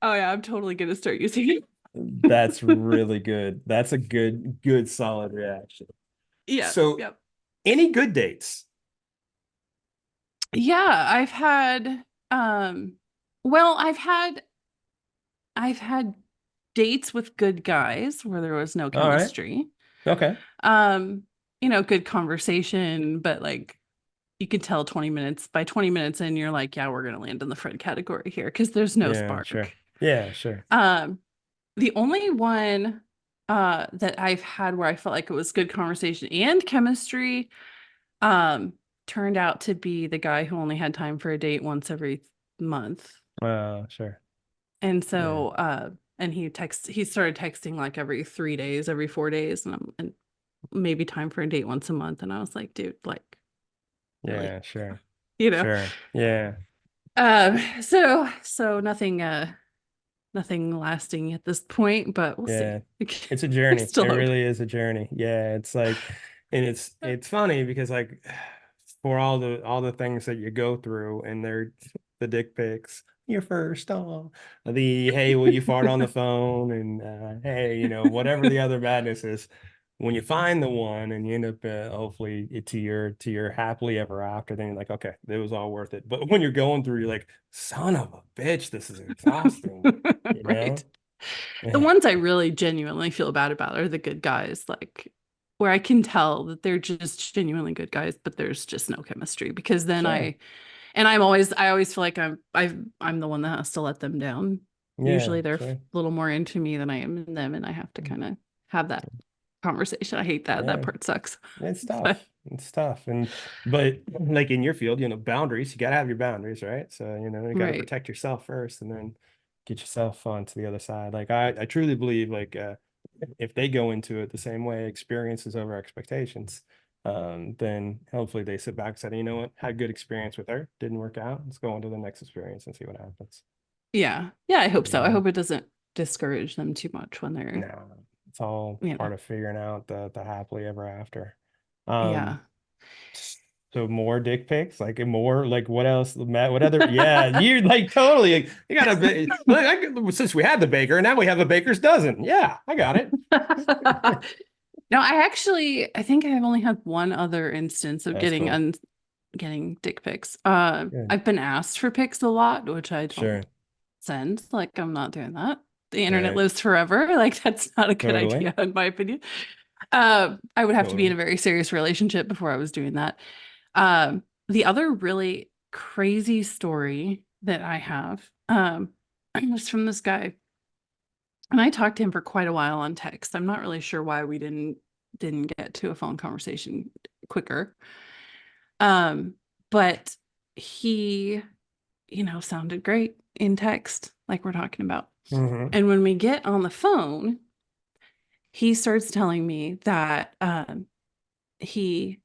Oh yeah, I'm totally gonna start using it. That's really good. That's a good solid reaction. Yeah. So any good dates? Yeah, I've had I've had dates with good guys where there was no chemistry. Right. Okay. Good conversation, but like you could tell 20 minutes in, you're like, yeah, we're gonna land in the friend category here because there's no spark. Sure. Yeah, sure. The only one that I've had where I felt like it was good conversation and chemistry turned out to be the guy who only had time for a date once every month. Sure. And so and he started texting like every 3 days, every 4 days, and maybe time for a date once a month. And I was like, dude, like, really? Yeah, sure. You know? Sure. Yeah. So nothing lasting at this point, but we'll see. It's a journey. It hope. really is a journey. Yeah. It's like, and it's funny because like for all the things that you go through, and they're the dick pics, your first the hey, will you fart on the phone, and hey, you know, whatever the other madness is, when you find the one and you end up hopefully to your happily ever after, then you're like, okay, it was all worth it. But when you're going through, you're like, son of a bitch, this is exhausting. You know? Right. The ones I really genuinely feel bad about are the good guys, like where I can tell that they're just genuinely good guys, but there's just no chemistry, because then I always feel like I'm the one that has to let them down. Usually they're a little more into me than I am in them, and I have to kind of have that conversation. I hate that. That part sucks. It's tough. It's tough. But like in your field, you know, boundaries, you got to have your boundaries, right? So, you know, you got to protect yourself first, and then get yourself onto the other side. Like I truly believe, like if they go into it the same way, experiences over expectations, then hopefully they sit back and say, you know what, had a good experience with her, didn't work out, let's go on to the next experience and see what happens. Yeah, I hope so. I hope it doesn't discourage them too much when they're it's all part of figuring out the happily ever after. So more dick pics, like more, like what else? What other? Yeah, you like totally. You got a since we had the baker, now we have a baker's dozen. Yeah, I got it. No, I think I've only had one other instance of getting dick pics. I've been asked for pics a lot, which I don't send. Like, I'm not doing that. The internet lives forever. Like, that's not a good idea, in my opinion. I would have to be in a very serious relationship before I was doing that. The other really crazy story that I have was from this guy, and I talked to him for quite a while on text. I'm not really sure why we didn't get to a phone conversation quicker. But he, you know, sounded great in text, like we're talking about. And when we get on the phone, he starts telling me that he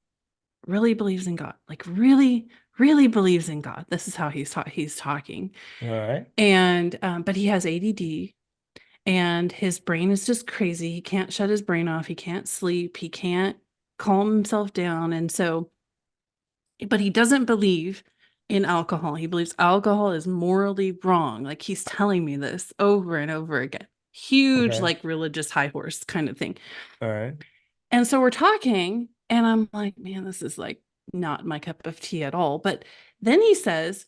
really believes in God, like really, really believes in God. This is how he's talking. All right. And but he has ADD, and his brain is just crazy. He can't shut his brain off. He can't sleep. He can't calm himself down. And so, but he doesn't believe in alcohol. He believes alcohol is morally wrong. Like, he's telling me this over and over again. Huge, like religious high horse kind of thing. All right. And so we're talking, and I'm like, man, this is like not my cup of tea at all. But then he says,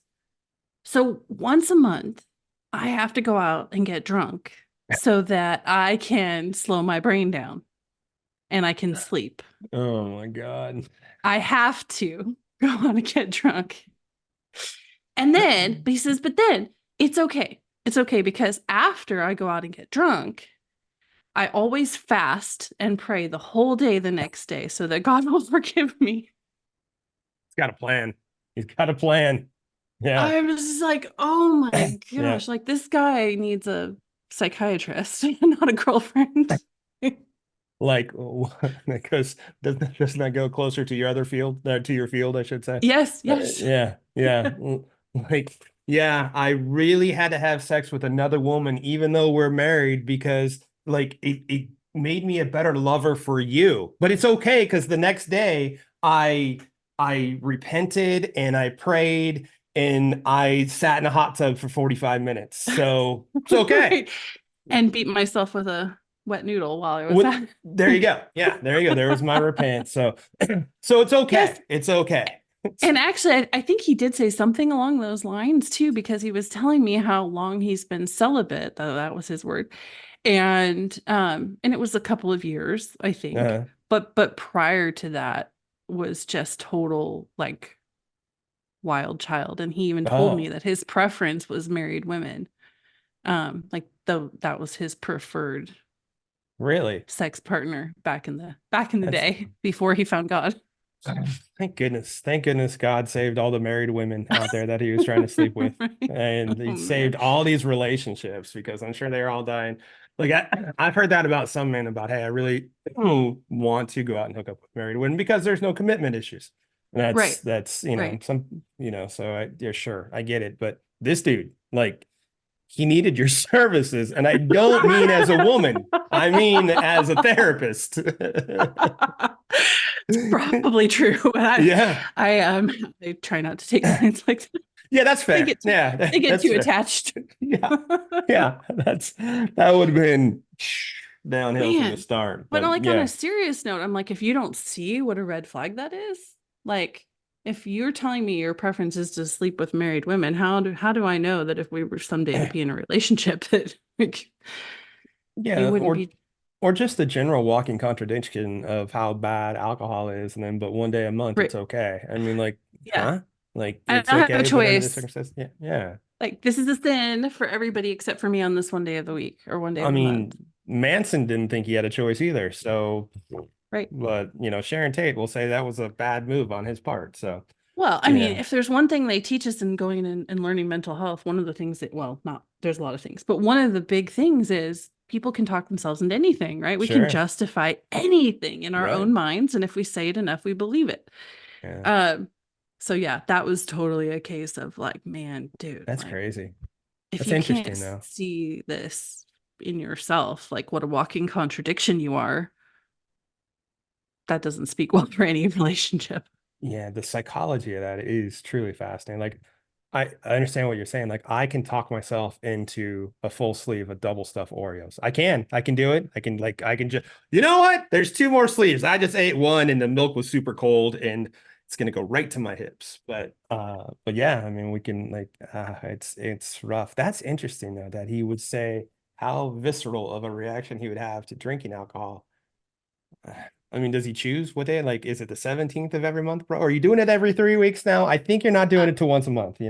so once a month, I have to go out and get drunk so that I can slow my brain down and I can sleep. Oh my God. I have to go out and get drunk. And then, but he says, but then it's okay. It's okay, because after I go out and get drunk, I always fast and pray the whole day the next day so that God will forgive me. He's got a plan. He's got a plan. Yeah. I was just like, oh my gosh, like this guy needs a psychiatrist, not a girlfriend. Like, because doesn't that go closer to your other field, to your field, I should say? Yes. Yeah. Like, yeah, I really had to have sex with another woman, even though we're married, because like it made me a better lover for you. But it's okay, because the next day I repented and I prayed and I sat in a hot tub for 45 minutes. So it's okay. Right. And beat myself with a wet noodle while I was at. There you go. Yeah, there you go. There was my repent. So it's okay. Yes. It's okay. And actually, I think he did say something along those lines too, because he was telling me how long he's been celibate, though that was his word. And it was a couple of years, I think. But prior to that was just total like wild child. And he even told me that his preference was married women. Like that was his preferred really sex partner back in the day before he found God. Thank goodness God saved all the married women out there that he was trying to sleep with. Right. And he Oh, saved man. all these relationships, because I'm sure they're all dying. Like I've heard that about some men about, hey, I really want to go out and hook up with married women because there's no commitment issues. And Right. that's Right. so yeah, sure, I get it. But this dude, like, he needed your services. And I don't mean as a woman, I mean as a therapist. It's probably true. But Yeah. I try not to take clients like that. Yeah, that's fair. They get That's too fair. attached. Yeah. Yeah. That would have been downhill from the Man. start. But But like on yeah. a serious note, I'm like, if you don't see what a red flag that is, like if you're telling me your preference is to sleep with married women, how do I know that if we were someday to be in a relationship that like, Yeah, you wouldn't be or just the general walking contradiction of how bad alcohol is, and then but one day a month right? it's okay. I mean, like, Yeah. huh? Like I it's don't have a okay, but under this choice. circumstance, yeah, yeah. Like this is a sin for everybody except for me on this one day of the week or one day I of the mean, month. Manson didn't think he had a choice either. So, Right. but Sharon Tate will say that was a bad move on his part. So, Well, I mean, yeah, if there's one thing they teach us in going in and learning mental health, one of the things that, well, not, there's a lot of things, but one of the big things is people can talk themselves into anything, right? We can sure, justify anything in our right, own minds. And if we say it enough, we believe it. yeah, So yeah, that was totally a case of like, man, dude, that's like crazy. if That's you can't interesting though. see this in yourself, like what a walking contradiction you are, that doesn't speak well for any relationship. Yeah, the psychology of that is truly fascinating. Like, I understand what you're saying. Like, I can talk myself into a full sleeve of double stuffed Oreos. I can do it. I can just, you know what? There's two more sleeves. I just ate one and the milk was super cold and it's gonna go right to my hips. But yeah, I mean, we can it's rough. That's interesting though, that he would say how visceral of a reaction he would have to drinking alcohol. I mean, does he choose what day? Like, is it the 17th of every month, bro? Or are you doing it every 3 weeks now? I think you're not doing it to once a month.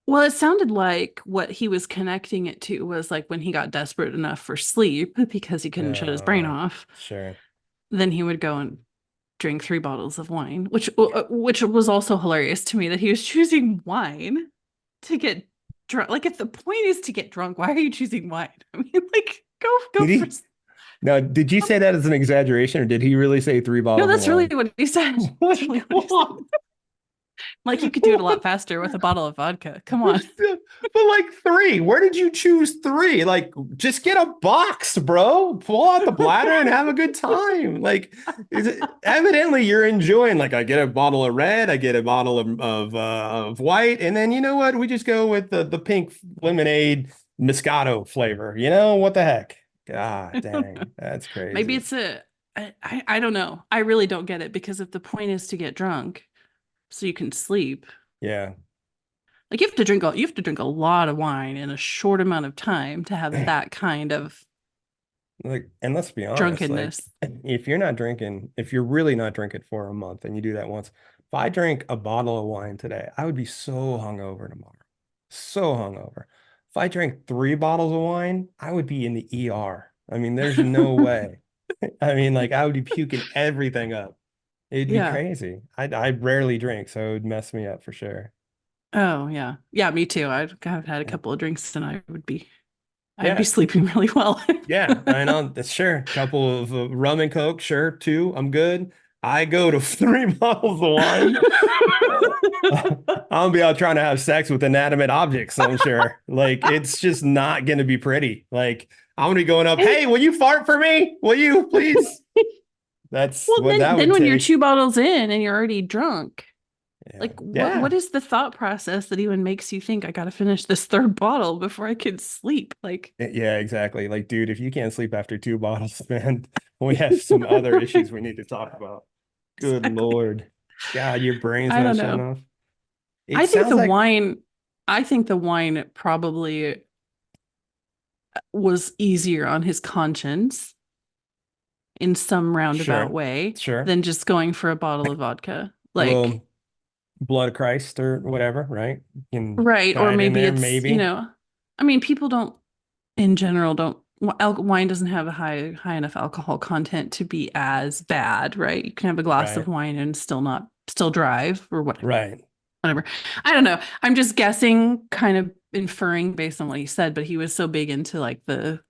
Well, it sounded like what he was connecting it to was like when he got desperate enough for sleep because he couldn't shut his brain off, Sure. then he would go and drink 3 bottles of wine, which was also hilarious to me that he was choosing wine to get drunk. Like, if the point is to get drunk, why are you choosing wine? I mean, like, go Did for. he? Now, did you say that as an exaggeration, or did he really say 3 No, bottles of that's really wine? what he said. That's really what he said. Like, you could do it a lot faster with a bottle of vodka. Come on. But like 3, where did you choose 3? Like, just get a box, bro. Pull out the bladder and have a good time. Like, evidently you're enjoying. Like, I get a bottle of red, I get a bottle of white, and then you know what? We just go with the pink lemonade Moscato flavor. What the heck? God dang, that's crazy. Maybe it's I don't know. I really don't get it, because if the point is to get drunk so you can sleep, yeah. like you have to drink a lot of wine in a short amount of time to have that kind of Like, and let's be honest, drunkenness. like, if you're really not drinking for a month and you do that once, if I drink a bottle of wine today, I would be so hungover tomorrow. So hungover. If I drank 3 bottles of wine, I would be in the ER. I mean, there's no way. I mean, like, I would be puking everything up. It'd be Yeah. crazy. I rarely drink, so it would mess me up for sure. Oh yeah. Yeah, me too. I've had a couple of drinks and I'd be Yeah. sleeping really well. Yeah, I know. That's sure. Couple of rum and Coke, sure. 2, I'm good. I go to 3 bottles of wine. I'll be out trying to have sex with inanimate objects, I'm sure. Like, it's just not going to be pretty. Like, I'm going to be going up, hey, will you fart for me? Will you, please? That's well, what that then would when you're take. 2 bottles in and you're already drunk, Yeah. like Yeah. what is the thought process that even makes you think I got to finish this 3rd bottle before I can sleep? Like, Yeah, exactly. Like, dude, if you can't sleep after 2 bottles, man, we have some other issues we need to talk about. Good exactly. Lord. God, your brain's I not don't shutting know. off. I think the like wine, probably was easier on his conscience in some roundabout way Sure. than just going for a bottle of vodka. Like, little blood of Christ or whatever, right? Right. Or maybe there, it's, maybe. I mean, people don't, in general, don't wine doesn't have a high enough alcohol content to be as bad, right? You can have a glass of wine and still drive or whatever. Right. Whatever. I don't know. I'm just guessing, kind of inferring based on what he said, but he was so big into like the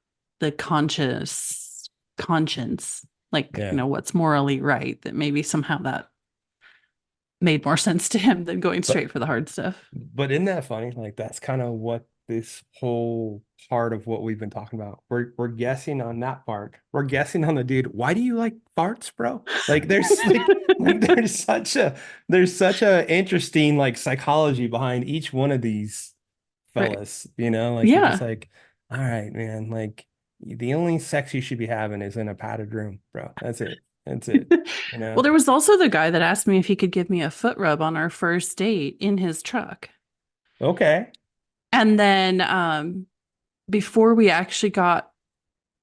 conscience, like, what's morally right, that maybe somehow that made more sense to him than going straight for the hard stuff. But isn't that funny? Like, that's kind of what this whole part of what we've been talking about. We're guessing on that part. We're guessing on the dude. Why do you like farts, bro? Like, there's there's such a interesting like psychology behind each one of these fellas. Like, you're just like, all right, man. Like, the only sex you should be having is in a padded room, bro. That's it. Well, there was also the guy that asked me if he could give me a foot rub on our first date in his truck. Okay. And then before we actually got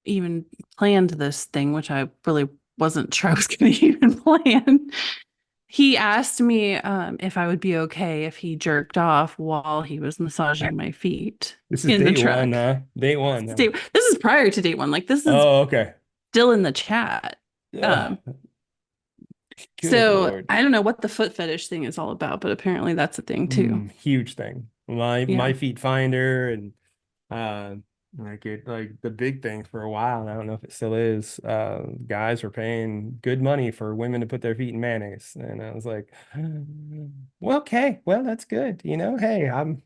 even planned this thing, which I really wasn't sure I was going to even plan, he asked me if I would be okay if he jerked off while he was massaging my feet. This is date one, huh? Date one. This is prior to date one. Like, this is okay. Still in the chat. So Lord. I don't know what the foot fetish thing is all about, but apparently that's a thing too. Huge thing. My feet finder and like the big thing for a while, and I don't know if it still is. Guys were paying good money for women to put their feet in mayonnaise, and I was like, well, okay, well, that's good. Hey, I'm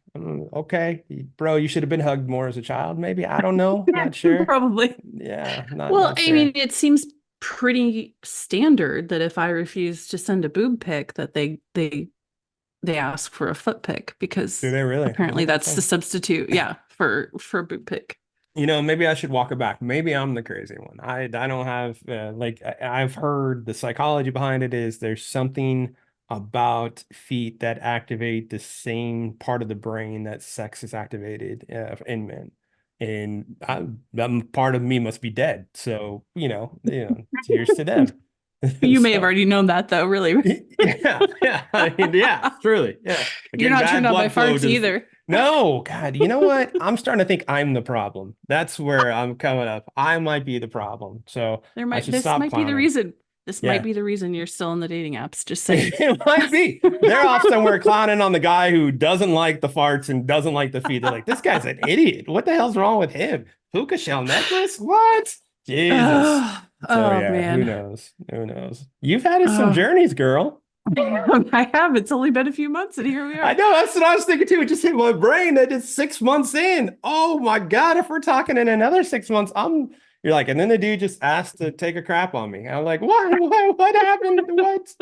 okay, bro. You should have been hugged more as a child, maybe. I don't know. Not sure. Probably. Yeah. Not sure. I mean, it seems pretty standard that if I refuse to send a boob pic, that they ask for a foot pic, because do they really? Apparently that's the substitute, for a boob pic. Maybe I should walk it back. Maybe I'm the crazy one. I don't have I've heard the psychology behind it is there's something about feet that activate the same part of the brain that sex is activated in men. And that part of me must be dead. So, cheers to them. You may have already known that, though, really. Yeah, truly. Yeah. You're not turned on by farts either. No, God, you know what? I'm starting to think I'm the problem. That's where I'm coming up. I might be the problem. So this might be the reason. This might be the reason you're still in the dating apps. Just saying. It might be. They're off somewhere clowning on the guy who doesn't like the farts and doesn't like the feet. They're like, this guy's an idiot. What the hell's wrong with him? Puka shell necklace? What? Jesus. Man. Who knows? You've had some journeys, girl. I have. It's only been a few months, and here we are. I know. That's what I was thinking too. It just hit my brain that it's 6 months in. Oh my God! If we're talking in another 6 months, you're like, and then the dude just asked to take a crap on me. I'm like, what? What happened? What?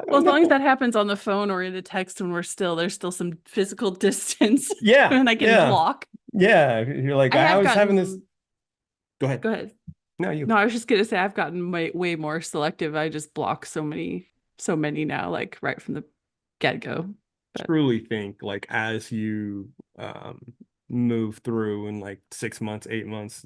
Well, as long as that happens on the phone or in a text, when there's still some physical distance. Yeah. And I can block. Yeah. You're like, I was having this. Go ahead. No, I was just gonna say I've gotten way more selective. I just block so many now, like right from the get-go. Truly think like as you move through in like 6 months, 8 months,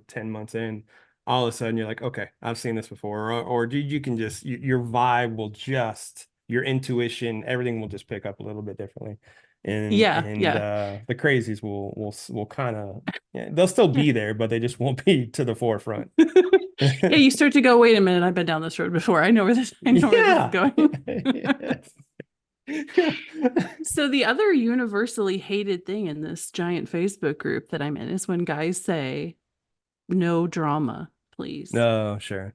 10 months in, all of a sudden you're like, okay, I've seen this before, or you can just your vibe will just, your intuition, everything will just pick up a little bit differently. And the crazies will kind of they'll still be there, but they just won't be to the forefront. You start to go, wait a minute, I've been down this road before. I know where this is going. So the other universally hated thing in this giant Facebook group that I'm in is when guys say, no drama, please. No, sure.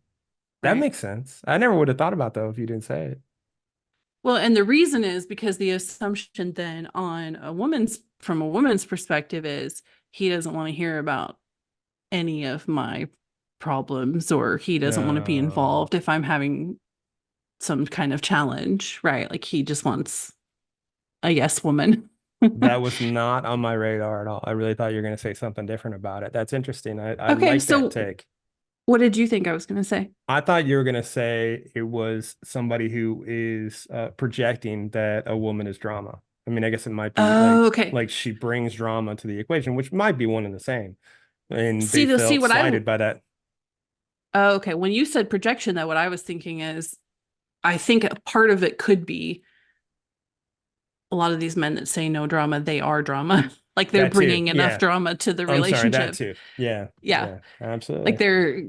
That makes sense. I never would have thought about that if you didn't say it. Well, and the reason is because the assumption then from a woman's perspective is he doesn't want to hear about any of my problems, or he doesn't want to be involved if I'm having some kind of challenge, right? Like he just wants a yes woman. That was not on my radar at all. I really thought you were going to say something different about it. That's interesting. I like that take. What did you think I was going to say? I thought you were going to say it was somebody who is projecting that a woman is drama. I mean, I guess it might be like she brings drama to the equation, which might be one and the same. And they felt slighted by that. Oh, okay. When you said projection, though, what I was thinking is, I think a part of it could be a lot of these men that say no drama, they are drama. Like they're That too, bringing enough yeah. drama to the I'm sorry, relationship. that too. Yeah. Yeah. Absolutely. Like they're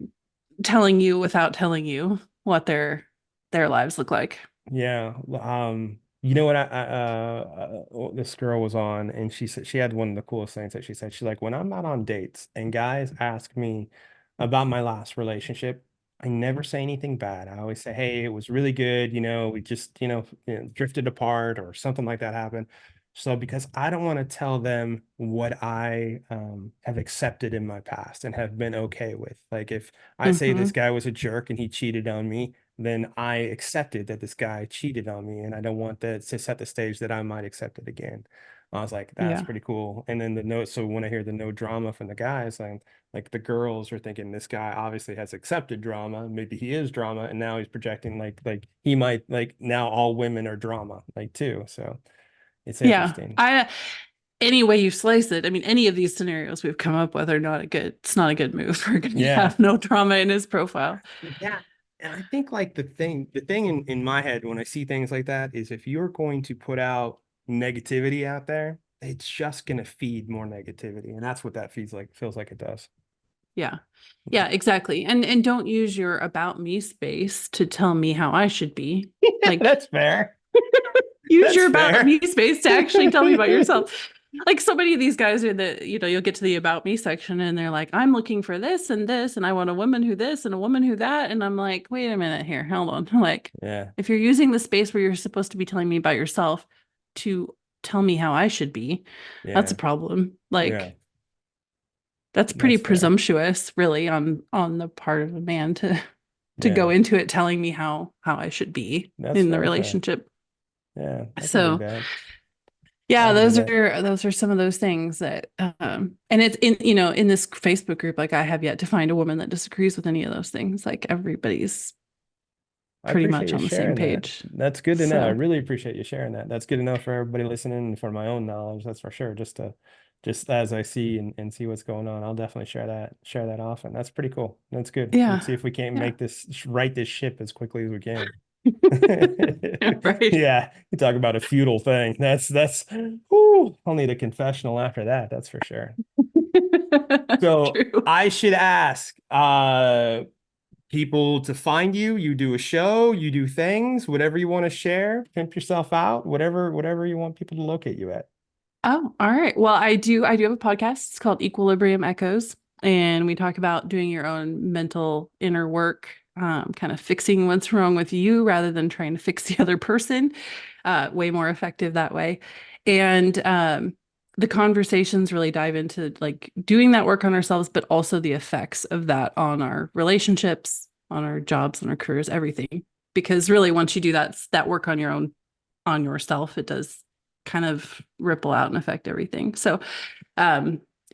telling you without telling you what their lives look like. Yeah. You know what this girl was on, and she said she had one of the coolest things that she said. She's like, when I'm not on dates and guys ask me about my last relationship, I never say anything bad. I always say, hey, it was really good. We just, drifted apart or something like that happened. So because I don't want to tell them what I have accepted in my past and have been okay with. Like if I say this guy was a jerk and he cheated on me, then I accepted that this guy cheated on me, and I don't want that to set the stage that I might accept it again. I was like, that's pretty cool. And then the note, so when I hear the no drama from the guys, like the girls are thinking this guy obviously has accepted drama. Maybe he is drama, and now he's projecting like he might like now all women are drama like too. So it's interesting. Any way you slice it, I mean, any of these scenarios we've come up with are not it's not a good move for a guy to have no drama in his profile. Yeah. And I think like the thing in my head when I see things like that is if you're going to put out negativity out there, it's just going to feed more negativity. And that's what that feels like it does. Yeah. Yeah, exactly. And don't use your about me space to tell me how I should be. Like that's fair. Use your about me space to actually tell me about yourself. Like so many of these guys are you'll get to the about me section and they're like, I'm looking for this, and I want a woman who this and a woman who that. And I'm like, wait a minute here, hold on. Like, if you're using the space where you're supposed to be telling me about yourself to tell me how I should be, that's a problem. Like, that's pretty presumptuous, really, on the part of a man to go into it telling me how I should be in the relationship. Yeah. So yeah, those are some of those things that and it's in this Facebook group, like I have yet to find a woman that disagrees with any of those things. Like everybody's pretty much on the same page. That's good to know. I really appreciate you sharing that. That's good to know for everybody listening and for my own knowledge. That's for sure. Just as I see and see what's going on, I'll definitely share that often. That's pretty cool. That's good. Yeah. Let's see if we can't make right this ship as quickly as we can. Right. Yeah, you talk about a feudal thing. That's I'll need a confessional after that. That's for sure. So true. I should ask people to find you. You do a show, you do things, whatever you want to share, pimp yourself out, whatever you want people to locate you at. Oh, all right. Well, I do have a podcast. It's called Equilibrium Echoes, and we talk about doing your own mental inner work, kind of fixing what's wrong with you rather than trying to fix the other person. Way more effective that way. And the conversations really dive into like doing that work on ourselves, but also the effects of that on our relationships, on our jobs, on our careers, everything. Because really, once you do that work on yourself, it does kind of ripple out and affect everything. So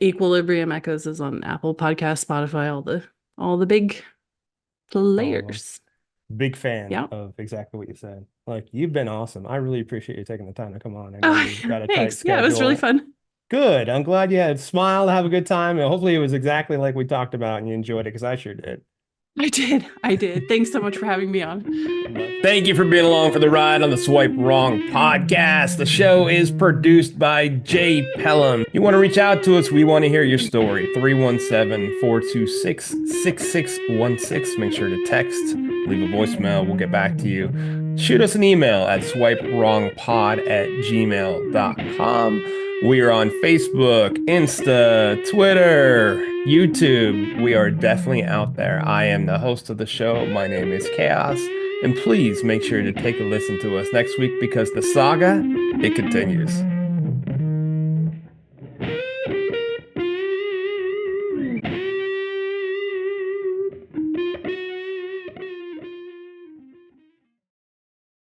Equilibrium Echoes is on Apple Podcasts, Spotify, all the big players. Big fan of exactly what you said. Like, you've been awesome. I really appreciate you taking the time to come on. I know you've got a tight schedule. Yeah, it was really fun. Good. I'm glad you had smiled, have a good time. And hopefully it was exactly like we talked about and you enjoyed it, because I sure did. I did. Thanks so much for having me on. Thank you for being along for the ride on the Swipe Wrong podcast. The show is produced by Jay Pelham. You want to reach out to us? We want to hear your story. 317-426-6616. Make sure to text, leave a voicemail. We'll get back to you. Shoot us an email at swipewrongpod@gmail.com. We are on Facebook, Insta, Twitter, YouTube. We are definitely out there. I am the host of the show. My name is Chaos. And please make sure to take a listen to us next week, because the saga, it continues.